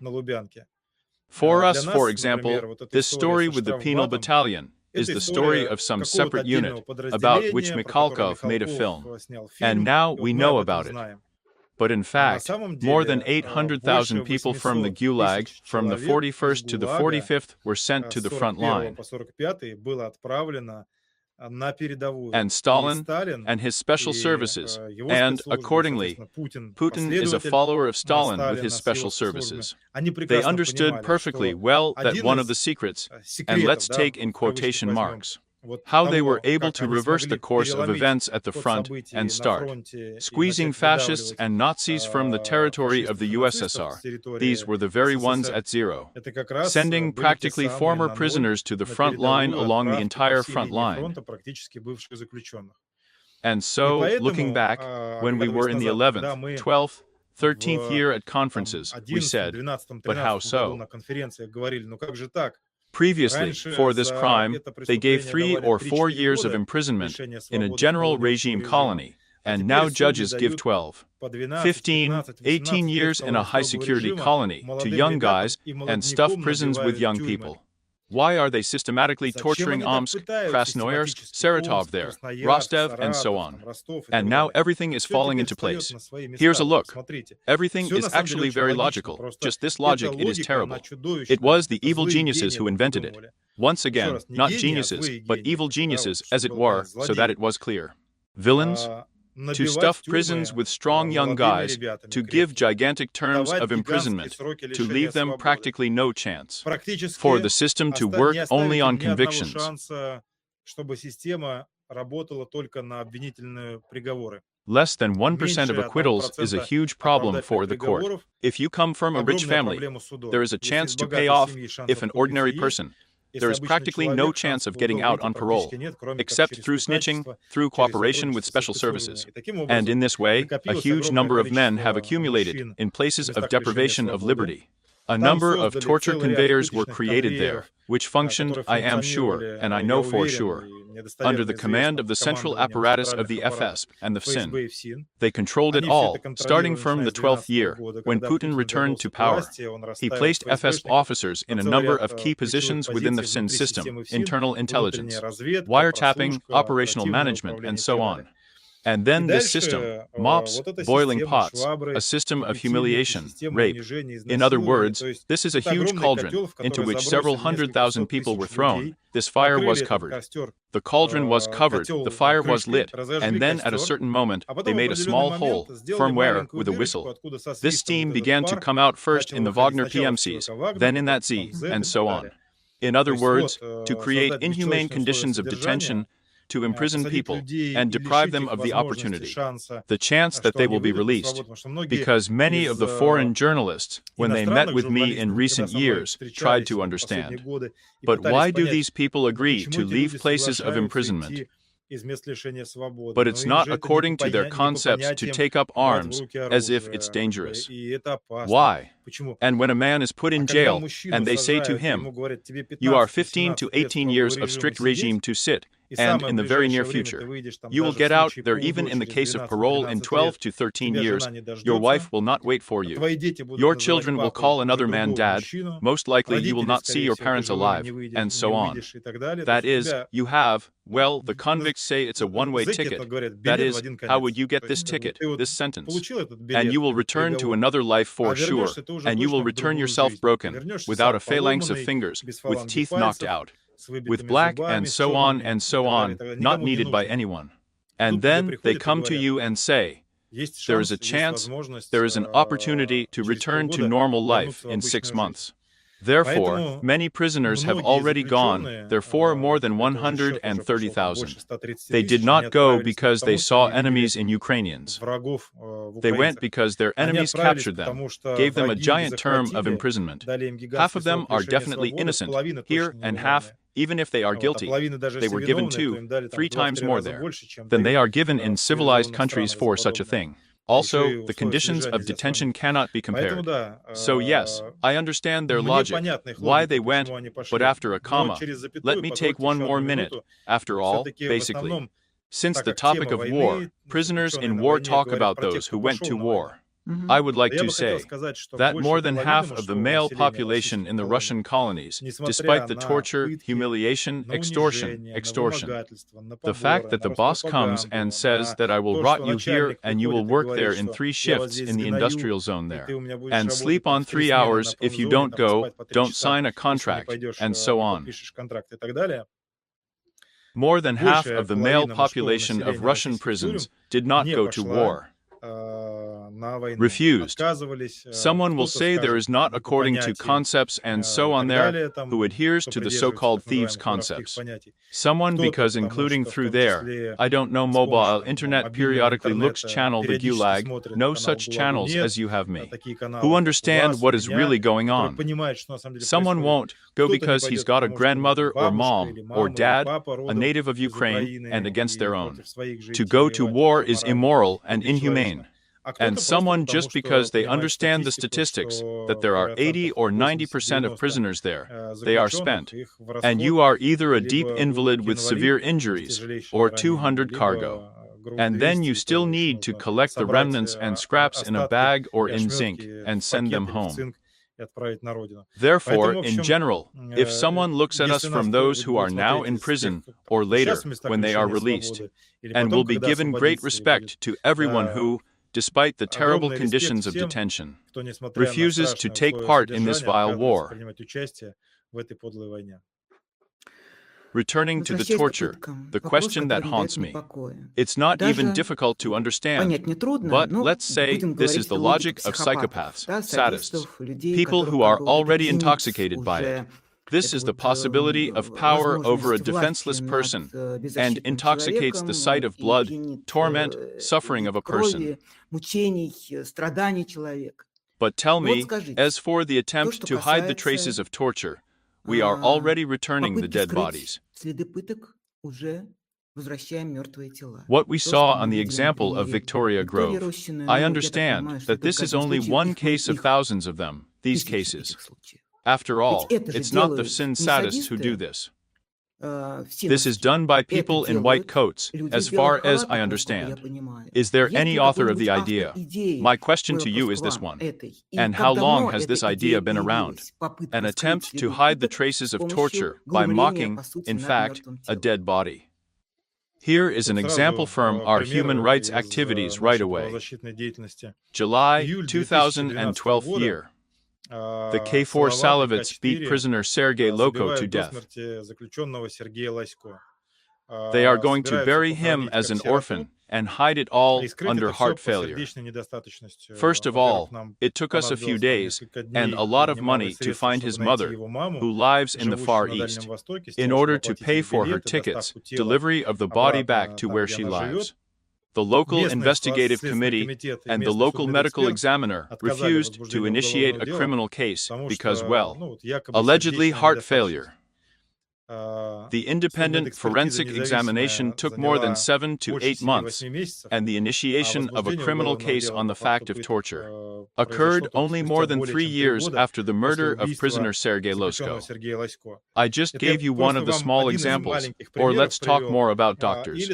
For us, for example, this story with the penal battalion is the story of some separate unit about which Mikhalkov made a film, and now we know about it. But in fact, more than 800,000 people from the Gulag, from the 41st to the 45th, were sent to the front line. And Stalin and his special services, and accordingly, Putin is a follower of Stalin with his special services. They understood perfectly well that one of the secrets, and let's take in quotation marks, how they were able to reverse the course of events at the front and start squeezing fascists and Nazis from the territory of the USSR. These were the very ones at zero, sending practically former prisoners to the front line along the entire front line. And so, looking back, when we were in the 11th, 12th, 13th year at conferences, we said, but how so? Previously, for this crime, they gave 3 or 4 years of imprisonment in a general regime colony, and now judges give 12, 15, 18 years in a high-security colony to young guys and stuff prisons with young people. Why are they systematically torturing Omsk, Krasnoyarsk, Saratov there, Rostov, and so on? And now everything is falling into place. Here's a look. Everything is actually very logical. Just this logic, it is terrible. It was the evil geniuses who invented it. Once again, not geniuses, but evil geniuses, as it were, so that it was clear. Villains? To stuff prisons with strong young guys, to give gigantic terms of imprisonment, to leave them practically no chance, for the system to work only on convictions. Less than 1% of acquittals is a huge problem for the court. If you come from a rich family, there is a chance to pay off. If an ordinary person, there is practically no chance of getting out on parole, except through snitching, through cooperation with special services. And in this way, a huge number of men have accumulated in places of deprivation of liberty. A number of torture conveyors were created there, which functioned, I am sure, and I know for sure, under the command of the central apparatus of the FSB and the FSIN. They controlled it all, starting from the 12th year, when Putin returned to power. He placed FSB officers in a number of key positions within the FSIN system, internal intelligence, wiretapping, operational management, and so on. And then this system, mops, boiling pots, a system of humiliation, rape. In other words, this is a huge cauldron into which several 100,000 people were thrown. This fire was covered. The cauldron was covered, the fire was lit, and then at a certain moment, they made a small hole, firmware, with a whistle. This steam began to come out first in the Wagner PMCs, then in that Z, and so on. In other words, to create inhumane conditions of detention, to imprison people and deprive them of the opportunity, the chance that they will be released. Because many of the foreign journalists, when they met with me in recent years, tried to understand. But why do these people agree to leave places of imprisonment? But it's not according to their concepts to take up arms, as if it's dangerous. Why? And when a man is put in jail, and they say to him, "You are 15 to 18 years of strict regime to sit, and in the very near future, you will get out there even in the case of parole in 12 to 13 years, your wife will not wait for you. Your children will call another man dad, most likely you will not see your parents alive, and so on." That is, you have, well, the convicts say it's a one-way ticket. That is, how would you get this ticket, this sentence? And you will return to another life for sure, and you will return yourself broken, without a phalanx of fingers, with teeth knocked out, with black and so on, not needed by anyone. And then they come to you and say, there is a chance, there is an opportunity to return to normal life in 6 months. Therefore, many prisoners have already gone, therefore more than 130,000. They did not go because they saw enemies in Ukrainians. They went because their enemies captured them, gave them a giant term of imprisonment. Half of them are definitely innocent here, and half, even if they are guilty, they were given 2, 3 times more there than they are given in civilized countries for such a thing. Also, the conditions of detention cannot be compared. So yes, I understand their logic, why they went, but after a comma, let me take one more minute. After all, basically, since the topic of war, prisoners in war talk about those who went to war. I would like to say that more than half of the male population in the Russian colonies, despite the torture, humiliation, extortion, the fact that the boss comes and says that I will rot you here and you will work there in 3 shifts in the industrial zone there, and sleep on 3 hours if you don't go, don't sign a contract, and so on. More than half of the male population of Russian prisons did not go to war. Refused. Someone will say there is not according to concepts and so on there, who adheres to the so-called thieves' concepts. Someone because including through there, I don't know, mobile internet periodically looks channel the Gulag, no such channels as you have me, who understand what is really going on. Someone won't go because he's got a grandmother or mom or dad, a native of Ukraine, and against their own. To go to war is immoral and inhumane. And someone just because they understand the statistics, that there are 80 or 90% of prisoners there, they are spent. And you are either a deep invalid with severe injuries, or 200 cargo. And then you still need to collect the remnants and scraps in a bag or in zinc, and send them home. Therefore, in general, if someone looks at us from those who are now in prison, or later, when they are released, and will be given great respect to everyone who, despite the terrible conditions of detention, refuses to take part in this vile war. Returning to the torture, the question that haunts me. It's not even difficult to understand, but let's say this is the logic of psychopaths, sadists, people who are already intoxicated by it. This is the possibility of power over a defenseless person, and intoxicates the sight of blood, torment, suffering of a person. But tell me, as for the attempt to hide the traces of torture, we are already returning the dead bodies. What we saw on the example of Victoria Grove, I understand that this is only one case of thousands of them, these cases. After all, it's not the sin sadists who do this. This is done by people in white coats, as far as I understand. Is there any author of the idea? My question to you is this one. And how long has this idea been around? An attempt to hide the traces of torture by mocking, in fact, a dead body. Here is an example from our human rights activities right away. July 2012 year. The K4 Salovets beat prisoner Sergei Loko to death. They are going to bury him as an orphan and hide it all under heart failure. First of all, it took us a few days and a lot of money to find his mother, who lives in the Far East, in order to pay for her tickets, delivery of the body back to where she lives. The local investigative committee and the local medical examiner refused to initiate a criminal case because, well, allegedly heart failure. The independent forensic examination took more than 7 to 8 months, and the initiation of a criminal case on the fact of torture occurred only more than 3 years after the murder of prisoner Sergei Losko. I just gave you one of the small examples, or let's talk more about doctors.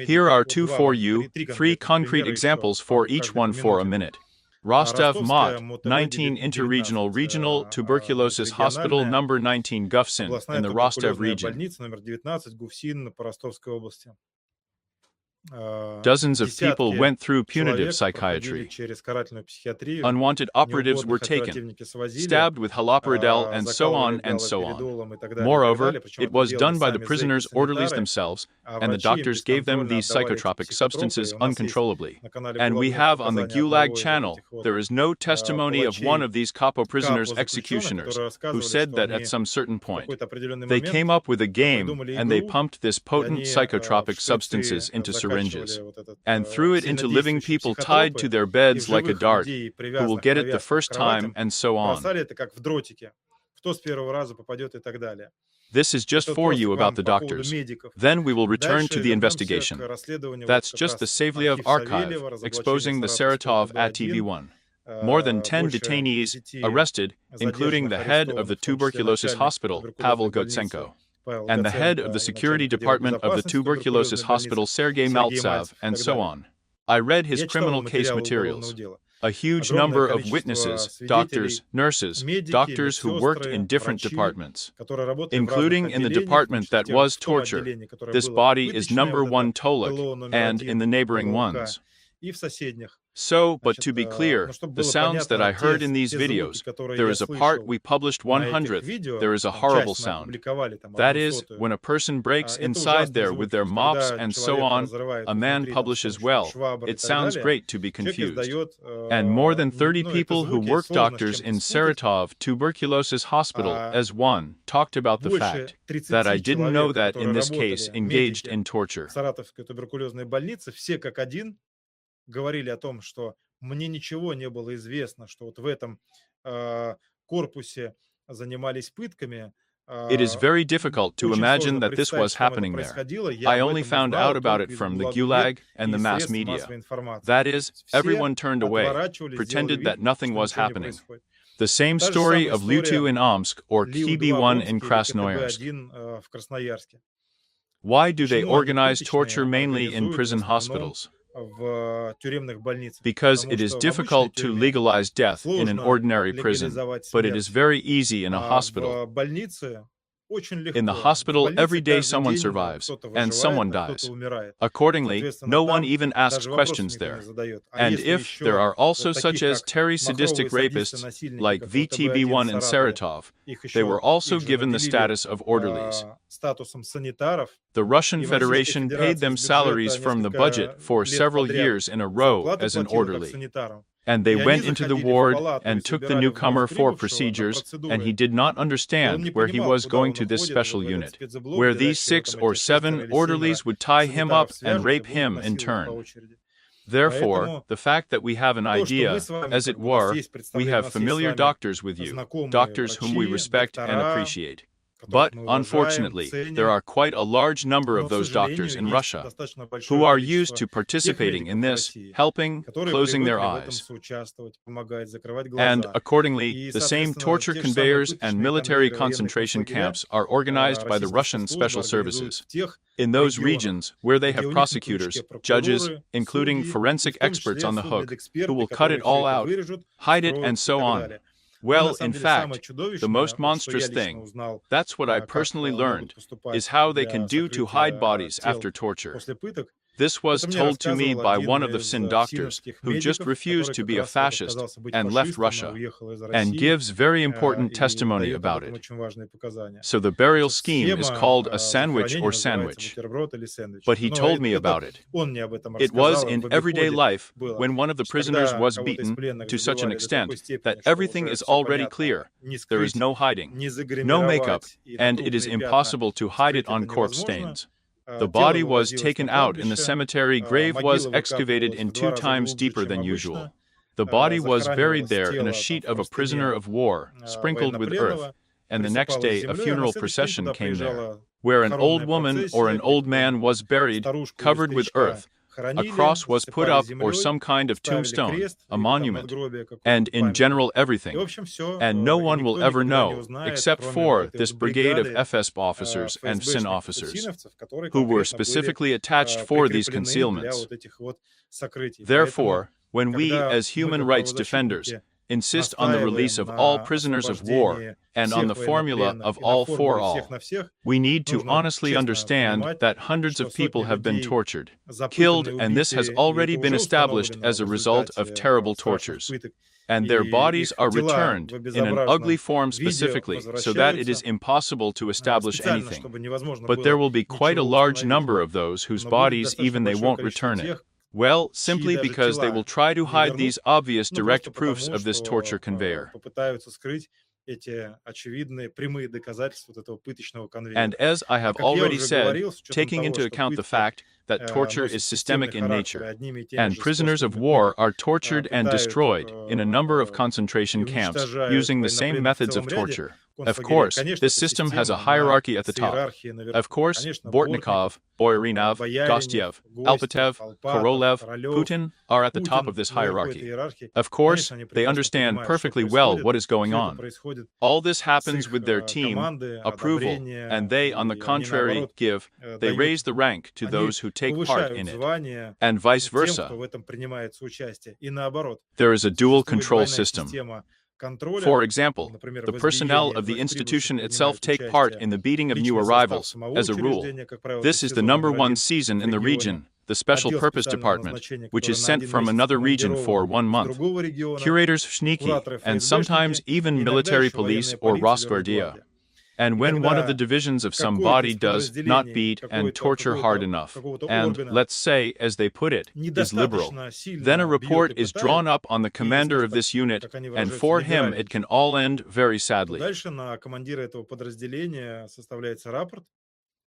Here are 2 for you, 3 concrete examples for each one for a minute. Rostov Mot, 19 Interregional Regional Tuberculosis Hospital No. 19 Gufsin in the Rostov region. Dozens of people went through punitive psychiatry. Unwanted operatives were taken, stabbed with haloperidol, and so on and so on. Moreover, it was done by the prisoners' orderlies themselves, and the doctors gave them these psychotropic substances uncontrollably. And we have on the Gulag channel, there is no testimony of one of these Kapo prisoners' executioners, who said that at some certain point, they came up with a game and they pumped this potent psychotropic substances into syringes, and threw it into living people tied to their beds like a dart, who will get it the first time, and so on. This is just for you about the doctors. Then we will return to the investigation. That's just the Savliev archive, exposing the Saratov ATV1. More than 10 detainees arrested, including the head of the tuberculosis hospital, Pavel Gotsenko, and the head of the security department of the tuberculosis hospital, Sergei Maltsev, and so on. I read his criminal case materials. A huge number of witnesses, doctors, nurses, doctors who worked in different departments, including in the department that was torture. This body is number 1 Tolok, and in the neighboring ones. So, but to be clear, the sounds that I heard in these videos, there is a part we published 100th, there is a horrible sound. That is, when a person breaks inside there with their mops and so on, a man publishes well, it sounds great to be confused. And more than 30 people who work doctors in Saratov Tuberculosis Hospital, as one, talked about the fact that I didn't know that in this case engaged in torture. Говорили о том, что мне ничего не было известно, что вот в этом корпусе занимались пытками, It is very difficult to imagine that this was happening there. I only found out about it from the Gulag and the mass media. That is, everyone turned away, pretended that nothing was happening. The same story of Lutu in Omsk or Kibi-1 in Krasnoyarsk. Why do they organize torture mainly in prison hospitals? Because it is difficult to legalize death in an ordinary prison, but it is very easy in a hospital. In the hospital, every day someone survives, and someone dies. Accordingly, no one even asks questions there. And if there are also such as Terry sadistic rapists, like VTB-1 in Saratov, they were also given the status of orderlies. The Russian Federation paid them salaries from the budget for several years in a row as an orderly. And they went into the ward and took the newcomer for procedures, and he did not understand where he was going to this special unit, where these 6 or 7 orderlies would tie him up and rape him in turn. Therefore, the fact that we have an idea, as it were, we have familiar doctors with you, doctors whom we respect and appreciate. But, unfortunately, there are quite a large number of those doctors in Russia who are used to participating in this, helping, closing their eyes. And, accordingly, the same torture conveyors and military concentration camps are organized by the Russian special services. In those regions where they have prosecutors, judges, including forensic experts on the hook, who will cut it all out, hide it, and so on. Well, in fact, the most monstrous thing, that's what I personally learned, is how they can do to hide bodies after torture. This was told to me by one of the FSB doctors who just refused to be a fascist and left Russia, and gives very important testimony about it. So the burial scheme is called a sandwich or sandwich. But he told me about it. It was in everyday life, when one of the prisoners was beaten to such an extent that everything is already clear. There is no hiding, no makeup, and it is impossible to hide it on corpse stains. The body was taken out in the cemetery. Grave was excavated in 2 times deeper than usual. The body was buried there in a sheet of a prisoner of war, sprinkled with earth, and the next day a funeral procession came there, where an old woman or an old man was buried, covered with earth. A cross was put up or some kind of tombstone, a monument, and in general everything. And no one will ever know, except for this brigade of FSB officers and FSB officers, who were specifically attached for these concealments. Therefore, when we, as human rights defenders, insist on the release of all prisoners of war and on the formula of all for all, we need to honestly understand that hundreds of people have been tortured, killed, and this has already been established as a result of terrible tortures. And their bodies are returned in an ugly form specifically, so that it is impossible to establish anything. But there will be quite a large number of those whose bodies even they won't return it. Well, simply because they will try to hide these obvious direct proofs of this torture conveyor. And as I have already said, taking into account the fact that torture is systemic in nature, and prisoners of war are tortured and destroyed in a number of concentration camps using the same methods of torture. Of course, this system has a hierarchy at the top. Of course, Bortnikov, Boyarinov, Gostyev, Alpatev, Korolev, Putin are at the top of this hierarchy. Of course, they understand perfectly well what is going on. All this happens with their team, approval, and they, on the contrary, they raise the rank to those who take part in it, and vice versa. There is a dual control system. For example, the personnel of the institution itself take part in the beating of new arrivals, as a rule. This is the #1 season in the region, the Special Purpose Department, which is sent from another region for 1 month. Curators Vshniki, and sometimes even military police or Rosgvardia. And when one of the divisions of some body does not beat and torture hard enough, and, let's say, as they put it, is liberal, then a report is drawn up on the commander of this unit, and for him it can all end very sadly.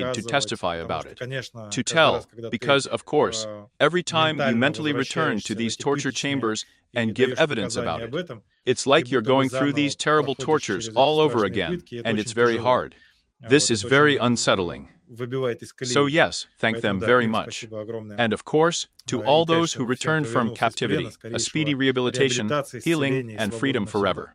afraid to testify about it. To tell, because, of course, every time you mentally return to these torture chambers and give evidence about it, it's like you're going through these terrible tortures all over again, and it's very hard. This is very unsettling. So yes, thank them very much. And of course, to all those who returned from captivity, a speedy rehabilitation, healing, and freedom forever.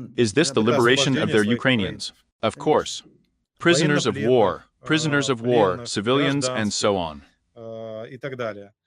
Is this the liberation of their Ukrainians? Of course. Prisoners of war, civilians, and so on. и так далее.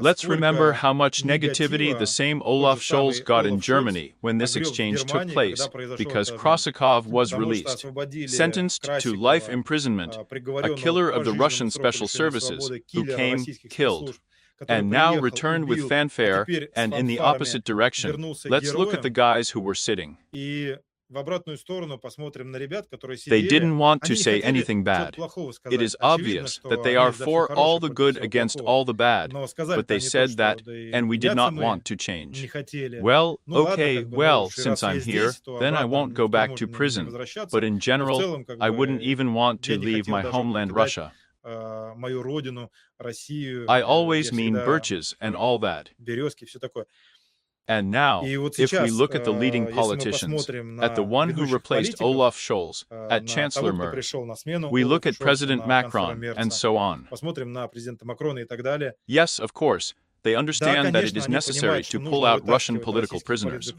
Let's remember сколько how much negativity the негатива same тот Olaf же Scholz самый got in Олаф Шольц Germany when this нагрел в exchange took Германии, place, когда произошел because этот обмен. Krassikov was Потому что released. освободили Sentenced to life Красикова, imprisonment, a приговоренного killer к of the пожизненному Russian сроку special лишения services, свободы, who киллера came, российских killed. спецслужб, and now returned with fanfare, and in the opposite direction. Let's look at the guys who were sitting. They didn't want to say anything bad. It is obvious that they are for all the good against all the bad, but they said that, and we did not want to change. Well, okay, well, since I'm here, then I won't go back to prison, but in general, I wouldn't even want to leave my homeland Russia. I always mean birches and all that. And now, if we look at the leading politicians, at the one who replaced Olaf Scholz, at Chancellor Merz, we look at President Macron, and so on. Yes, of course, they understand that it is necessary to pull out Russian political prisoners.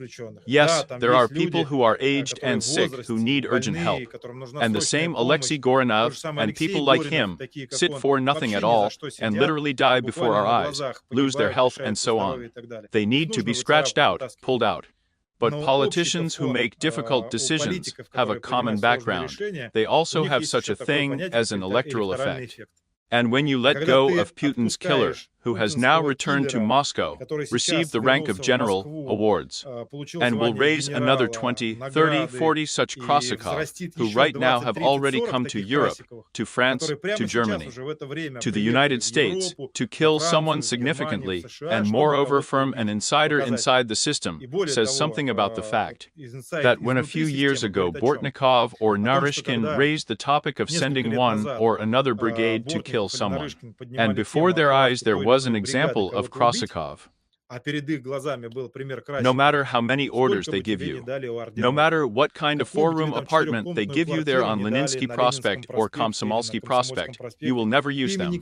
Yes, there are people who are aged and sick who need urgent help. And the same Alexei Goranov and people like him sit for nothing at all and literally die before our eyes, lose their health and so on. They need to be scratched out, pulled out. But politicians who make difficult decisions have a common background. They also have such a thing as an electoral effect. And when you let go of Putin's killer, who has now returned to Moscow, received the rank of general, awards, and will raise another 20, 30, 40 such Krosikov, who right now have already come to Europe, to France, to Germany, to the United States, to kill someone significantly, and moreover from an insider inside the system, says something about the fact that when a few years ago Bortnikov or Narishkin raised the topic of sending one or another brigade to kill someone, and before their eyes there was an example of Krosikov. No matter how many orders they give you, no matter what kind of four-room apartment they give you there on Leninsky Prospect or Komsomolsky Prospect, you will never use them,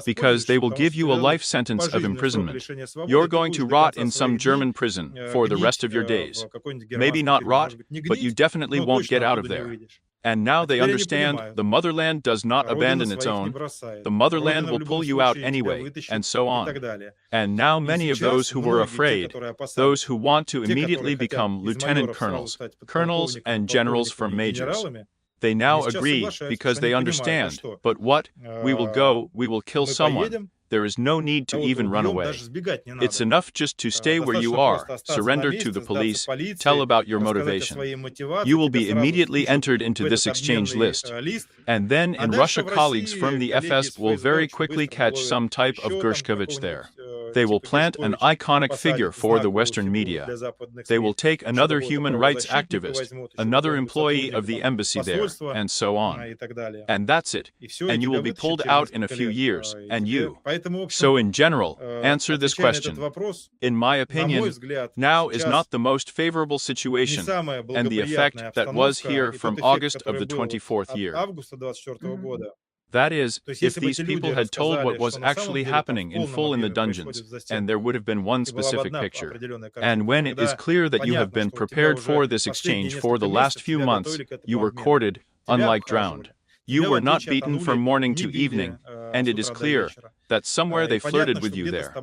because they will give you a life sentence of imprisonment. You're going to rot in some German prison for the rest of your days. Maybe not rot, but you definitely won't get out of there. And now they understand the motherland does not abandon its own, the motherland will pull you out anyway, and so on. And now many of those who were afraid, those who want to immediately become lieutenant colonels, colonels and generals from majors, they now agree because they understand, but what? We will go, we will kill someone. There is no need to even run away. It's enough just to stay where you are, surrender to the police, tell about your motivation. You will be immediately entered into this exchange list. And then in Russia colleagues from the FSB will very quickly catch some type of Gershkovich there. They will plant an iconic figure for the Western media. They will take another human rights activist, another employee of the embassy there, and so on. And that's it. And you will be pulled out in a few years, and you. So in general, answer this question. In my opinion, now is not the most favorable situation, and the effect that was here from August of the 24th year. That is, if these people had told what was actually happening in full in the dungeons, and there would have been one specific picture. And when it is clear that you have been prepared for this exchange for the last few months, you were courted, unlike drowned. You were not beaten from morning to evening, and it is clear that somewhere they flirted with you there,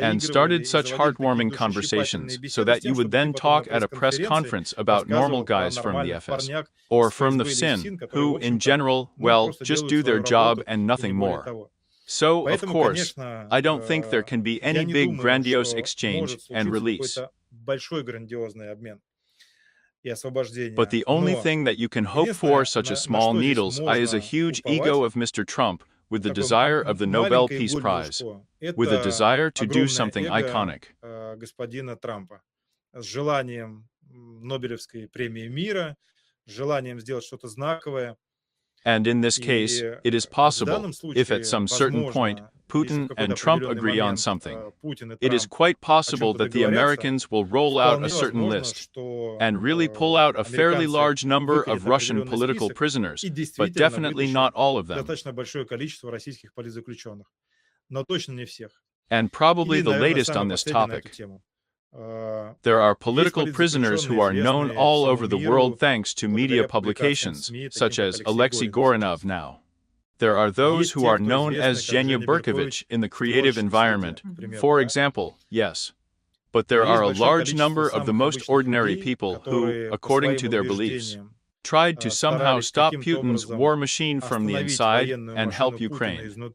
and started such heartwarming conversations so that you would then talk at a press conference about normal guys from the FS, or from the FSIN, who, in general, well, just do their job and nothing more. So, of course, I don't think there can be any big grandiose exchange and release. But the only thing that you can hope for such a small needle's eye is a huge ego of Mr. Trump, with the desire of the Nobel Peace Prize, with a desire to do something iconic. And in this case, it is possible, if at some certain point, Putin and Trump agree on something. It is quite possible that the Americans will roll out a certain list and really pull out a fairly large number of Russian political prisoners, but definitely not all of them. And probably the latest on this topic. There are political prisoners who are known all over the world thanks to media publications, such as Alexei Goranov now. There are those who are known as Zhenya Berkovich in the creative environment, for example, yes. But there are a large number of the most ordinary people who, according to their beliefs, tried to somehow stop Putin's war machine from the inside and help Ukraine.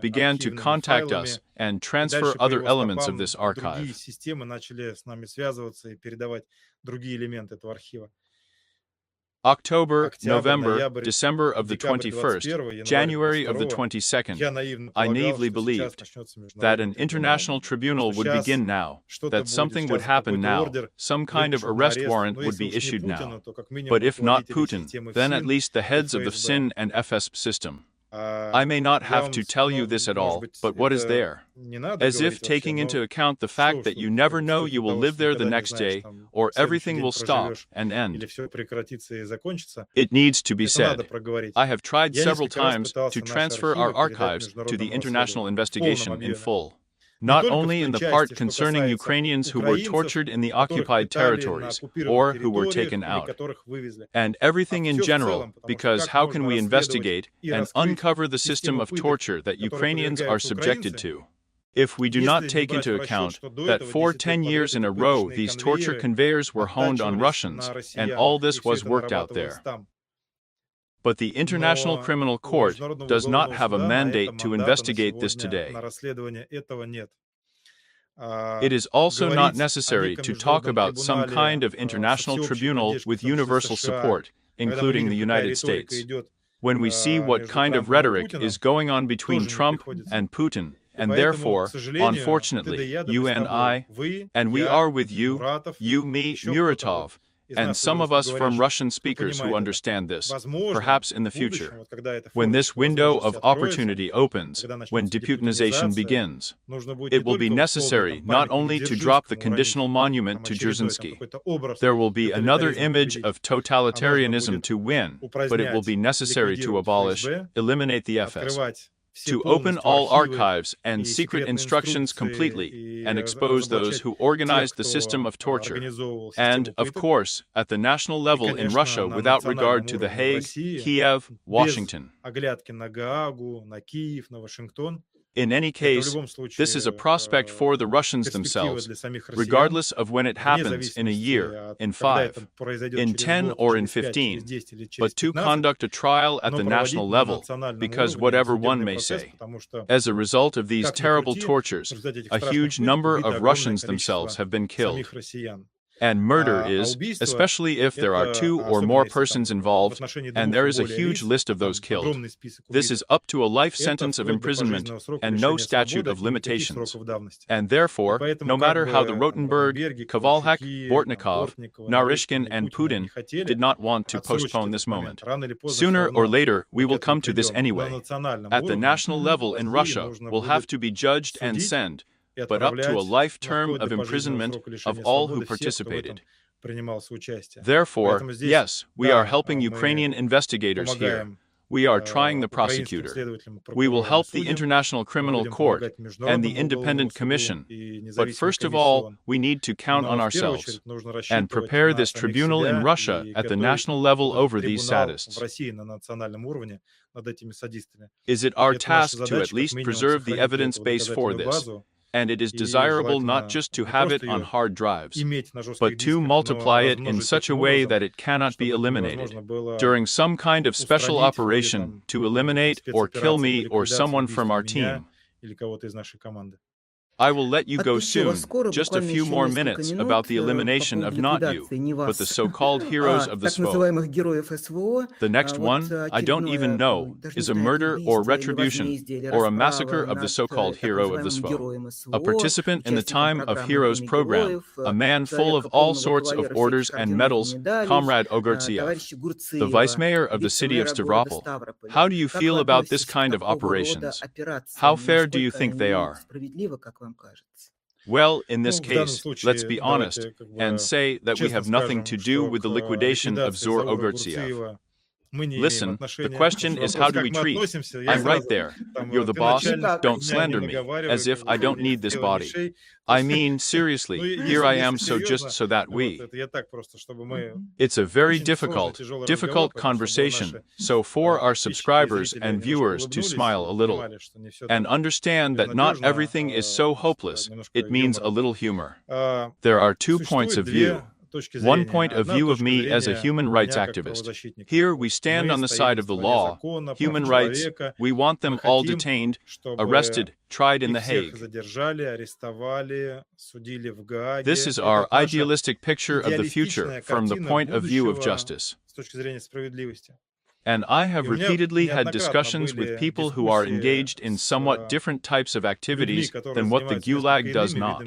began to архивными contact файлами, us and и transfer дальше по other его elements of стопам this другие archive. системы начали с нами связываться и передавать другие элементы этого архива. October, Октябрь, November, ноябрь, December of the декабрь 21st, 21, январь January of the 22. 22nd, Я наивно I полагал, naively что сейчас believed начнется that международный an трибунал, international tribunal что would сейчас begin now, что-то that будет, something would сейчас happen какой-то now, ордер some kind of выпишут на arrest арест. warrant Но would если be уж не issued now. Путина, то как минимум But if not руководители Putin, системы then at ФСИН least the и heads of the ФСБ. FSIN and FSB system. I may not have to tell you this at all, but what is there? As if taking into account the fact that you never know you will live there the next day, or everything will stop and end. It needs to be said. I have tried several times to transfer our archives to the international investigation in full. Not only in the part concerning Ukrainians who were tortured in the occupied territories, or who were taken out, and everything in general, because how can we investigate and uncover the system of torture that Ukrainians are subjected to? If we do not take into account that for 10 years in a row these torture conveyors were honed on Russians, and all this was worked out there. But the International Criminal Court does not have a mandate to investigate this today. It is also not necessary to talk about some kind of international tribunal with universal support, including the United States. When we see what kind of rhetoric is going on between Trump and Putin, and therefore, unfortunately, you and I, and we are with you, me, Muratov, and some of us from Russian speakers who understand this, perhaps in the future. When this window of opportunity opens, when deputinization begins, it will be necessary not only to drop the conditional monument to Dzerzhinsky. There will be another image of totalitarianism to win, but it will be necessary to abolish, eliminate the FS. To open all archives and secret instructions completely and expose those who organized the system of torture. And, of course, at the national level in Russia without regard to The Hague, Kiev, Washington. In any case, this is a prospect for the Russians themselves, regardless of when it happens in a year, in 5, in 10, or in 15, but to conduct a trial at the national level, because whatever one may say, as a result of these terrible tortures, a huge number of Russians themselves have been killed. And murder is, especially if there are 2 or more persons involved, and there is a huge list of those killed. This is up to a life sentence of imprisonment and no statute of limitations. And therefore, no matter how the Rotenberg, Kovalchuk, Bortnikov, Narishkin, and Putin did not want to postpone this moment, sooner or later we will come to this anyway. At the national level in Russia will have to be judged and sent, but up to a life term of imprisonment of all who participated. Therefore, yes, we are helping Ukrainian investigators here. We are trying the prosecutor. We will help the International Criminal Court and the Independent Commission. But first of all, we need to count on ourselves and prepare this tribunal in Russia at the national level over these sadists. Is it our task to at least preserve the evidence base for this? And it is desirable not just to have it on hard drives, but to multiply it in such a way that it cannot be eliminated. During some kind of special operation to eliminate or kill me or someone from our team. I will let you go soon, just a few more minutes about the elimination of not you, but the so-called heroes of the SVO. The next one, I don't even know, is a murder or retribution, or a massacre of the so-called hero of the SVO. A participant in the Time of Heroes program, a man full of all sorts of orders and medals, Comrade Ogortsev, the vice-mayor of the city of Stavropol. How do you feel about this kind of operations? How fair do you think they are? Well, in this case, let's be honest and say that we have nothing to do with the liquidation of Zor Ogortsev. Listen, the question is how do we treat? I'm right there. You're the boss, don't slander me, as if I don't need this body. I mean, seriously, here I am just so that we... It's a very difficult conversation, so for our subscribers and viewers to smile a little, and understand that not everything is so hopeless, it means a little humor. There are 2 points of view. One point of view of me as a human rights activist. Here we stand on the side of the law, human rights, we want them all detained, arrested, tried in The Hague. This is our idealistic picture of the future from the point of view of justice. And I have repeatedly had discussions with people who are engaged in somewhat different types of activities than what the Gulag does not.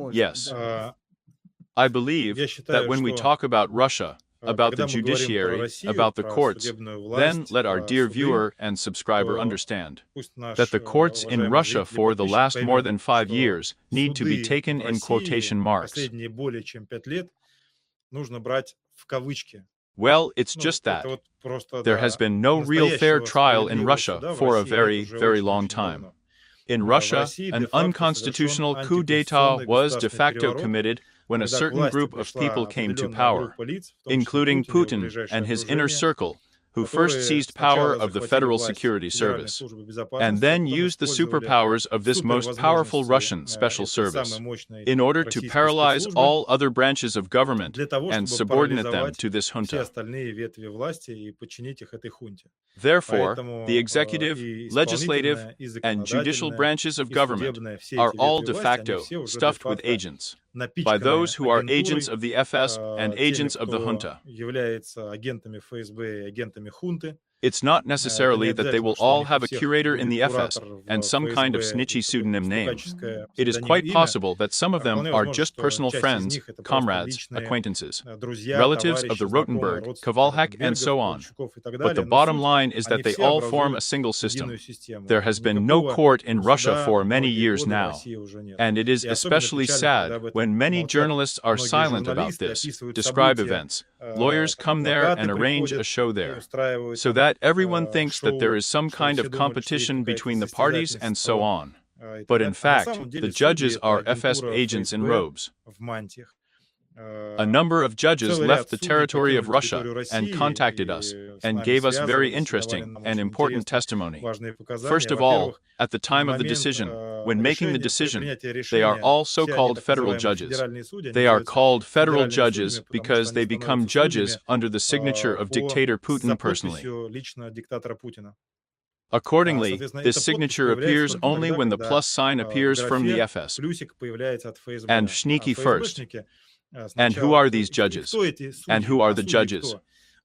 может, Yes. да. I believe Я that считаю, when we что talk about Russia, about the когда мы говорим про judiciary, Россию, about the про courts, судебную then власть, let our про dear суды, viewer and subscriber то understand пусть that наш the courts in уважаемый Russia зритель и for the подписчик last more поймет, than 5 что years need to be суды taken в in России quotation marks. последние более чем 5 лет нужно брать в кавычки. Well, it's just that. There has been no real fair trial in Russia for a very, very long time. In Russia, an unconstitutional coup d'état was de facto committed when a certain group of people came to power, including Putin and his inner circle, who first seized power of the Federal Security Service, and then used the superpowers of this most powerful Russian special service in order to paralyze all other branches of government and subordinate them to this junta. Therefore, the executive, legislative, and judicial branches of government are all de facto stuffed with agents, by those who are agents of the FS and agents of the junta. It's not necessarily that they will all have a curator in the FS and some kind of snitchy pseudonym name. It is quite possible that some of them are just personal friends, comrades, acquaintances, relatives of the Rotenberg, Kovalchuk, and so on. But the bottom line is that they all form a single system. There has been no court in Russia for many years now, and it is especially sad when many journalists are silent about this, describe events, lawyers come there and arrange a show there, so that everyone thinks that there is some kind of competition between the parties and so on. But in fact, the judges are FS agents in robes. A number of judges left the territory of Russia and contacted us and gave us very interesting and important testimony. First of all, at the time of the decision, when making the decision, they are all so-called federal judges. They are called federal judges because they become judges under the signature of dictator Putin personally. Accordingly, this signature appears only when the plus sign appears from the FS and Vshniky first. And who are these judges? And who are the judges?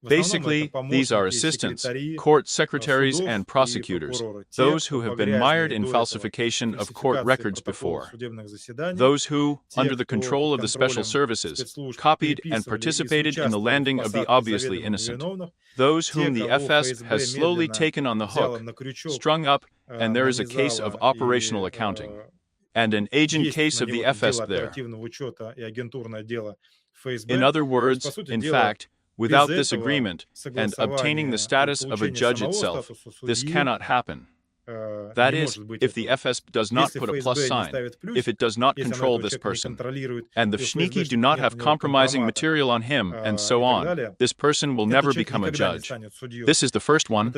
Basically, these are assistants, court secretaries, and prosecutors, those who have been mired in falsification of court records before, those who, under the control of the special services, copied and participated in the landing of the obviously innocent, those whom the FS has slowly taken on the hook, strung up, and there is a case of operational accounting, and an agent case of the FS there. In other words, in fact, without this agreement and obtaining the status of a judge itself, this cannot happen. That is, if the FS does not put a plus sign, if it does not control this person, and the Vshniky do not have compromising material on him, and so on, this person will never become a judge. This is the first one.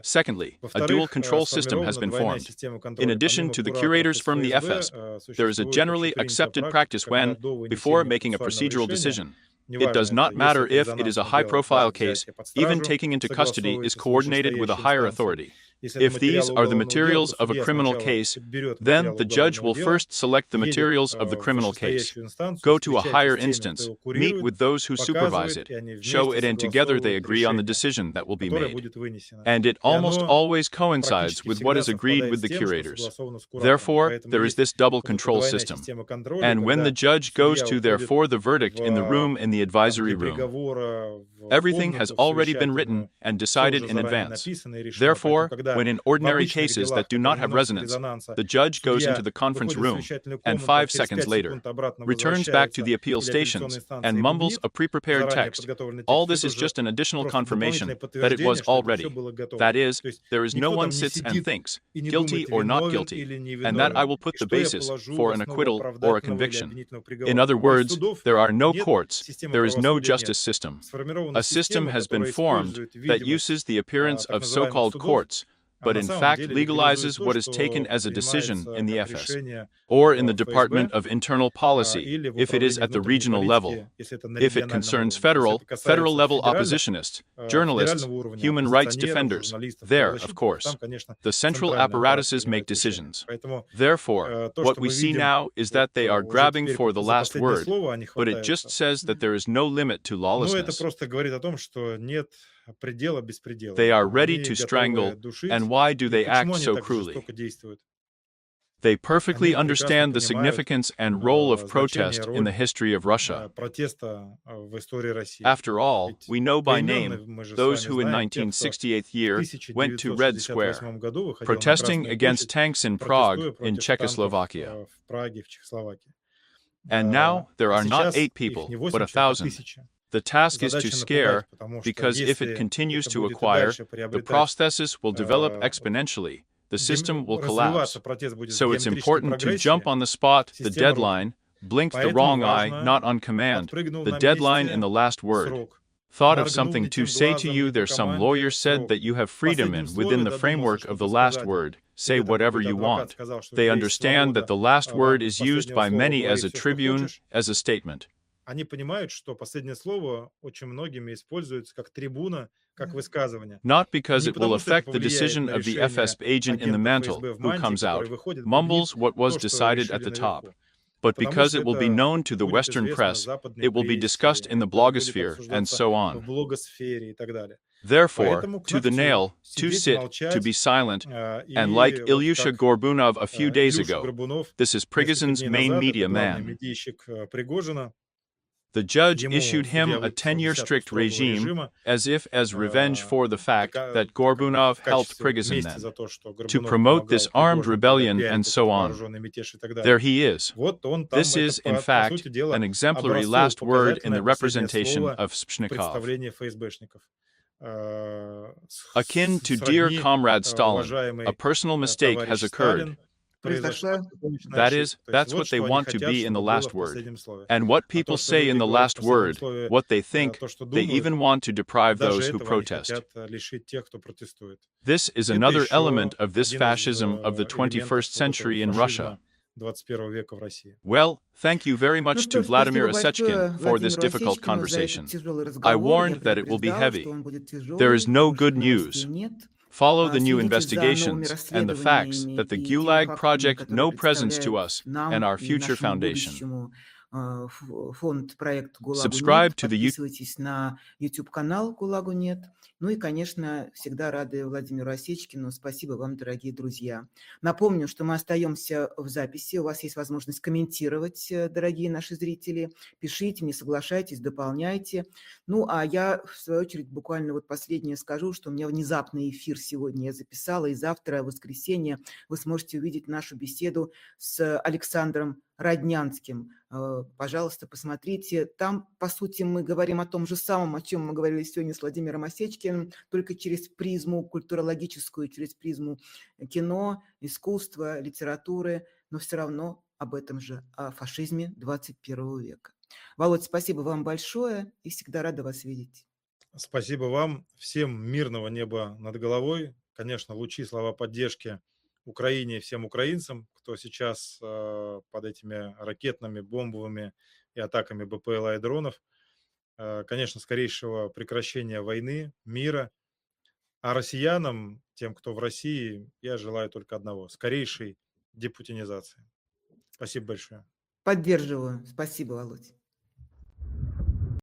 Secondly, a dual control system has been formed. In addition to the curators from the FS, there is a generally accepted practice when, before making a procedural decision, it does not matter if it is a high-profile case, even taking into custody is coordinated with a higher authority. If these are the materials of a criminal case, then the judge will first select the materials of the criminal case, go to a higher instance, meet with those who supervise it, show it, and together they agree on the decision that will be made. And it almost always coincides with what is agreed with the curators. Therefore, there is this double control system. And when the judge goes to therefore the verdict in the room in the advisory room, everything has already been written and decided in advance. Therefore, when in ordinary cases that do not have resonance, the judge goes into the conference room and 5 seconds later returns back to the appeal stations and mumbles a pre-prepared text. All this is just an additional confirmation that it was already. That is, there is no one sits and thinks, guilty or not guilty, and that I will put the basis for an acquittal or a conviction. In other words, there are no courts, there is no justice system. A system has been formed that uses the appearance of so-called courts, but in fact legalizes what is taken as a decision in the FS, or in the Department of Internal Policy, if it is at the regional level. If it concerns federal-level oppositionists, journalists, human rights defenders, there, of course, the central apparatuses make decisions. Therefore, what we see now is that they are grabbing for the last word, but it just says that there is no limit to lawlessness. They are ready to strangle, and why do they act so cruelly? They perfectly understand the significance and role of protest in the history of Russia. After all, we know by name those who in 1968 year went to Red Square, protesting against tanks in Prague in Czechoslovakia. And now there are not 8 people, but 1,000. The task is to Задача напугать, scare, потому что because if it если continues это to будет и acquire, дальше the приобретать, processes will develop э, exponentially. The system will развиваться, collapse. протест будет в So it's геометрической important to jump прогрессии, on the spot, the система рухнет. deadline, blink the Поэтому wrong eye, важно, not on command, подпрыгнул the на deadline in месте the last в word. срок. Thought of Моргнул something не to тем say to глазом, you, не по there's some команде lawyer в said that срок. you have В freedom последнем in within слове the додумался, framework of что the last сказать. word. Say Тебе там whatever какой-то you адвокат want. сказал, что They у тебя есть understand that свобода the last в word рамках is used последнего by слова many as говорить a все, что tribune, хочешь. as a statement. Они понимают, что последнее слово очень многими используется как трибуна, как высказывание. Not because Не it will потому, что это affect the повлияет decision на of the решение FSB agent in the агента mantle, ФСБ в who мантии, comes который out, выходит, говорит mumbles what was то, что decided at решили the top, наверху. but Потому because что it will be это known to the будет Western известно press, западной it will be discussed прессе, in the это будет blogosphere, and обсуждаться so в on. блогосфере и так далее. Therefore, Поэтому к to the ногтю nail, to сидеть, sit, to be молчать, silent, and и like вот Ilyusha как Gorbunov a few days Илюша ago, Горбунов this is несколько Prigozhin's дней main назад, это media главный man. медийщик Пригожина, The judge ему issued судья him a выписал 10-year десятку strict строгого regime, режима as if as revenge for the fact that как Gorbunov в helped качестве Prigozhin мести then, за то, что to Горбунов promote this помогал armed Пригожину тогда rebellion and пиарить so этот on. вооруженный мятеж и так There далее. he is. Вот он там, This это is, in по fact, сути дела, an exemplary last word in the образцово-показательное последнее representation слово of в Spshnikov. представлении ФСБшников. Akin to dear Сродни comrade Stalin, a уважаемый personal mistake has товарищ occurred. Stалin, произошла чудовищная That ошибка. is, То есть that's вот what they что они want to хотят, be in the чтобы было last в word. последнем слове. And what А то, people что say in люди the говорят в last последнем word, слове what they think, то, что they думают, even want to deprive даже those who этого они protest. хотят лишить тех, кто протестует. This is Это another еще element of this один из fascism of the элементов 21st вот этого century in Russia. фашизма 21 века в России. Well, thank you very Ну much что to ж, Vladimir спасибо большое OECHKIN for this Владимиру difficult Осечкину за этот conversation. тяжелый I разговор. Я warned that it will be предупреждала, что heavy. он будет There is тяжелый, no потому что good новостей news. нет. Follow the new Следите за новыми investigations and the facts расследованиями that the и теми Gulag фактами, Project которые no presence to представляет us and нам our и future нашему foundation. будущему фонд проект «ГУЛАГу Subscribe нет». to the Подписывайтесь на YouTube-канал «ГУЛАГу нет». Ну и, конечно, всегда рады Владимиру Осечкину. Спасибо вам, дорогие друзья. Напомню, что мы остаемся в записи. У вас есть возможность комментировать, дорогие наши зрители. Пишите, не соглашайтесь, дополняйте. Ну, а я, в свою очередь, буквально вот последнее скажу, что у меня внезапный эфир сегодня я записала, и завтра, в воскресенье, вы сможете увидеть нашу беседу с Александром Роднянским. Пожалуйста, посмотрите. Там, по сути, мы говорим о том же самом, о чем мы говорили сегодня с Владимиром Осечкиным, только через призму культурологическую, через призму кино, искусства, литературы, но все равно об этом же, о фашизме 21 века. Володь, спасибо вам большое и всегда рада вас видеть. Спасибо вам. Всем мирного неба над головой. Конечно, лучи, слова поддержки Украине и всем украинцам, кто сейчас под этими ракетными, бомбовыми и атаками БПЛА и дронов. Конечно, скорейшего прекращения войны, мира. А россиянам, тем, кто в России, я желаю только одного – скорейшей депутинизации. Спасибо большое. Поддерживаю. Спасибо, Володь.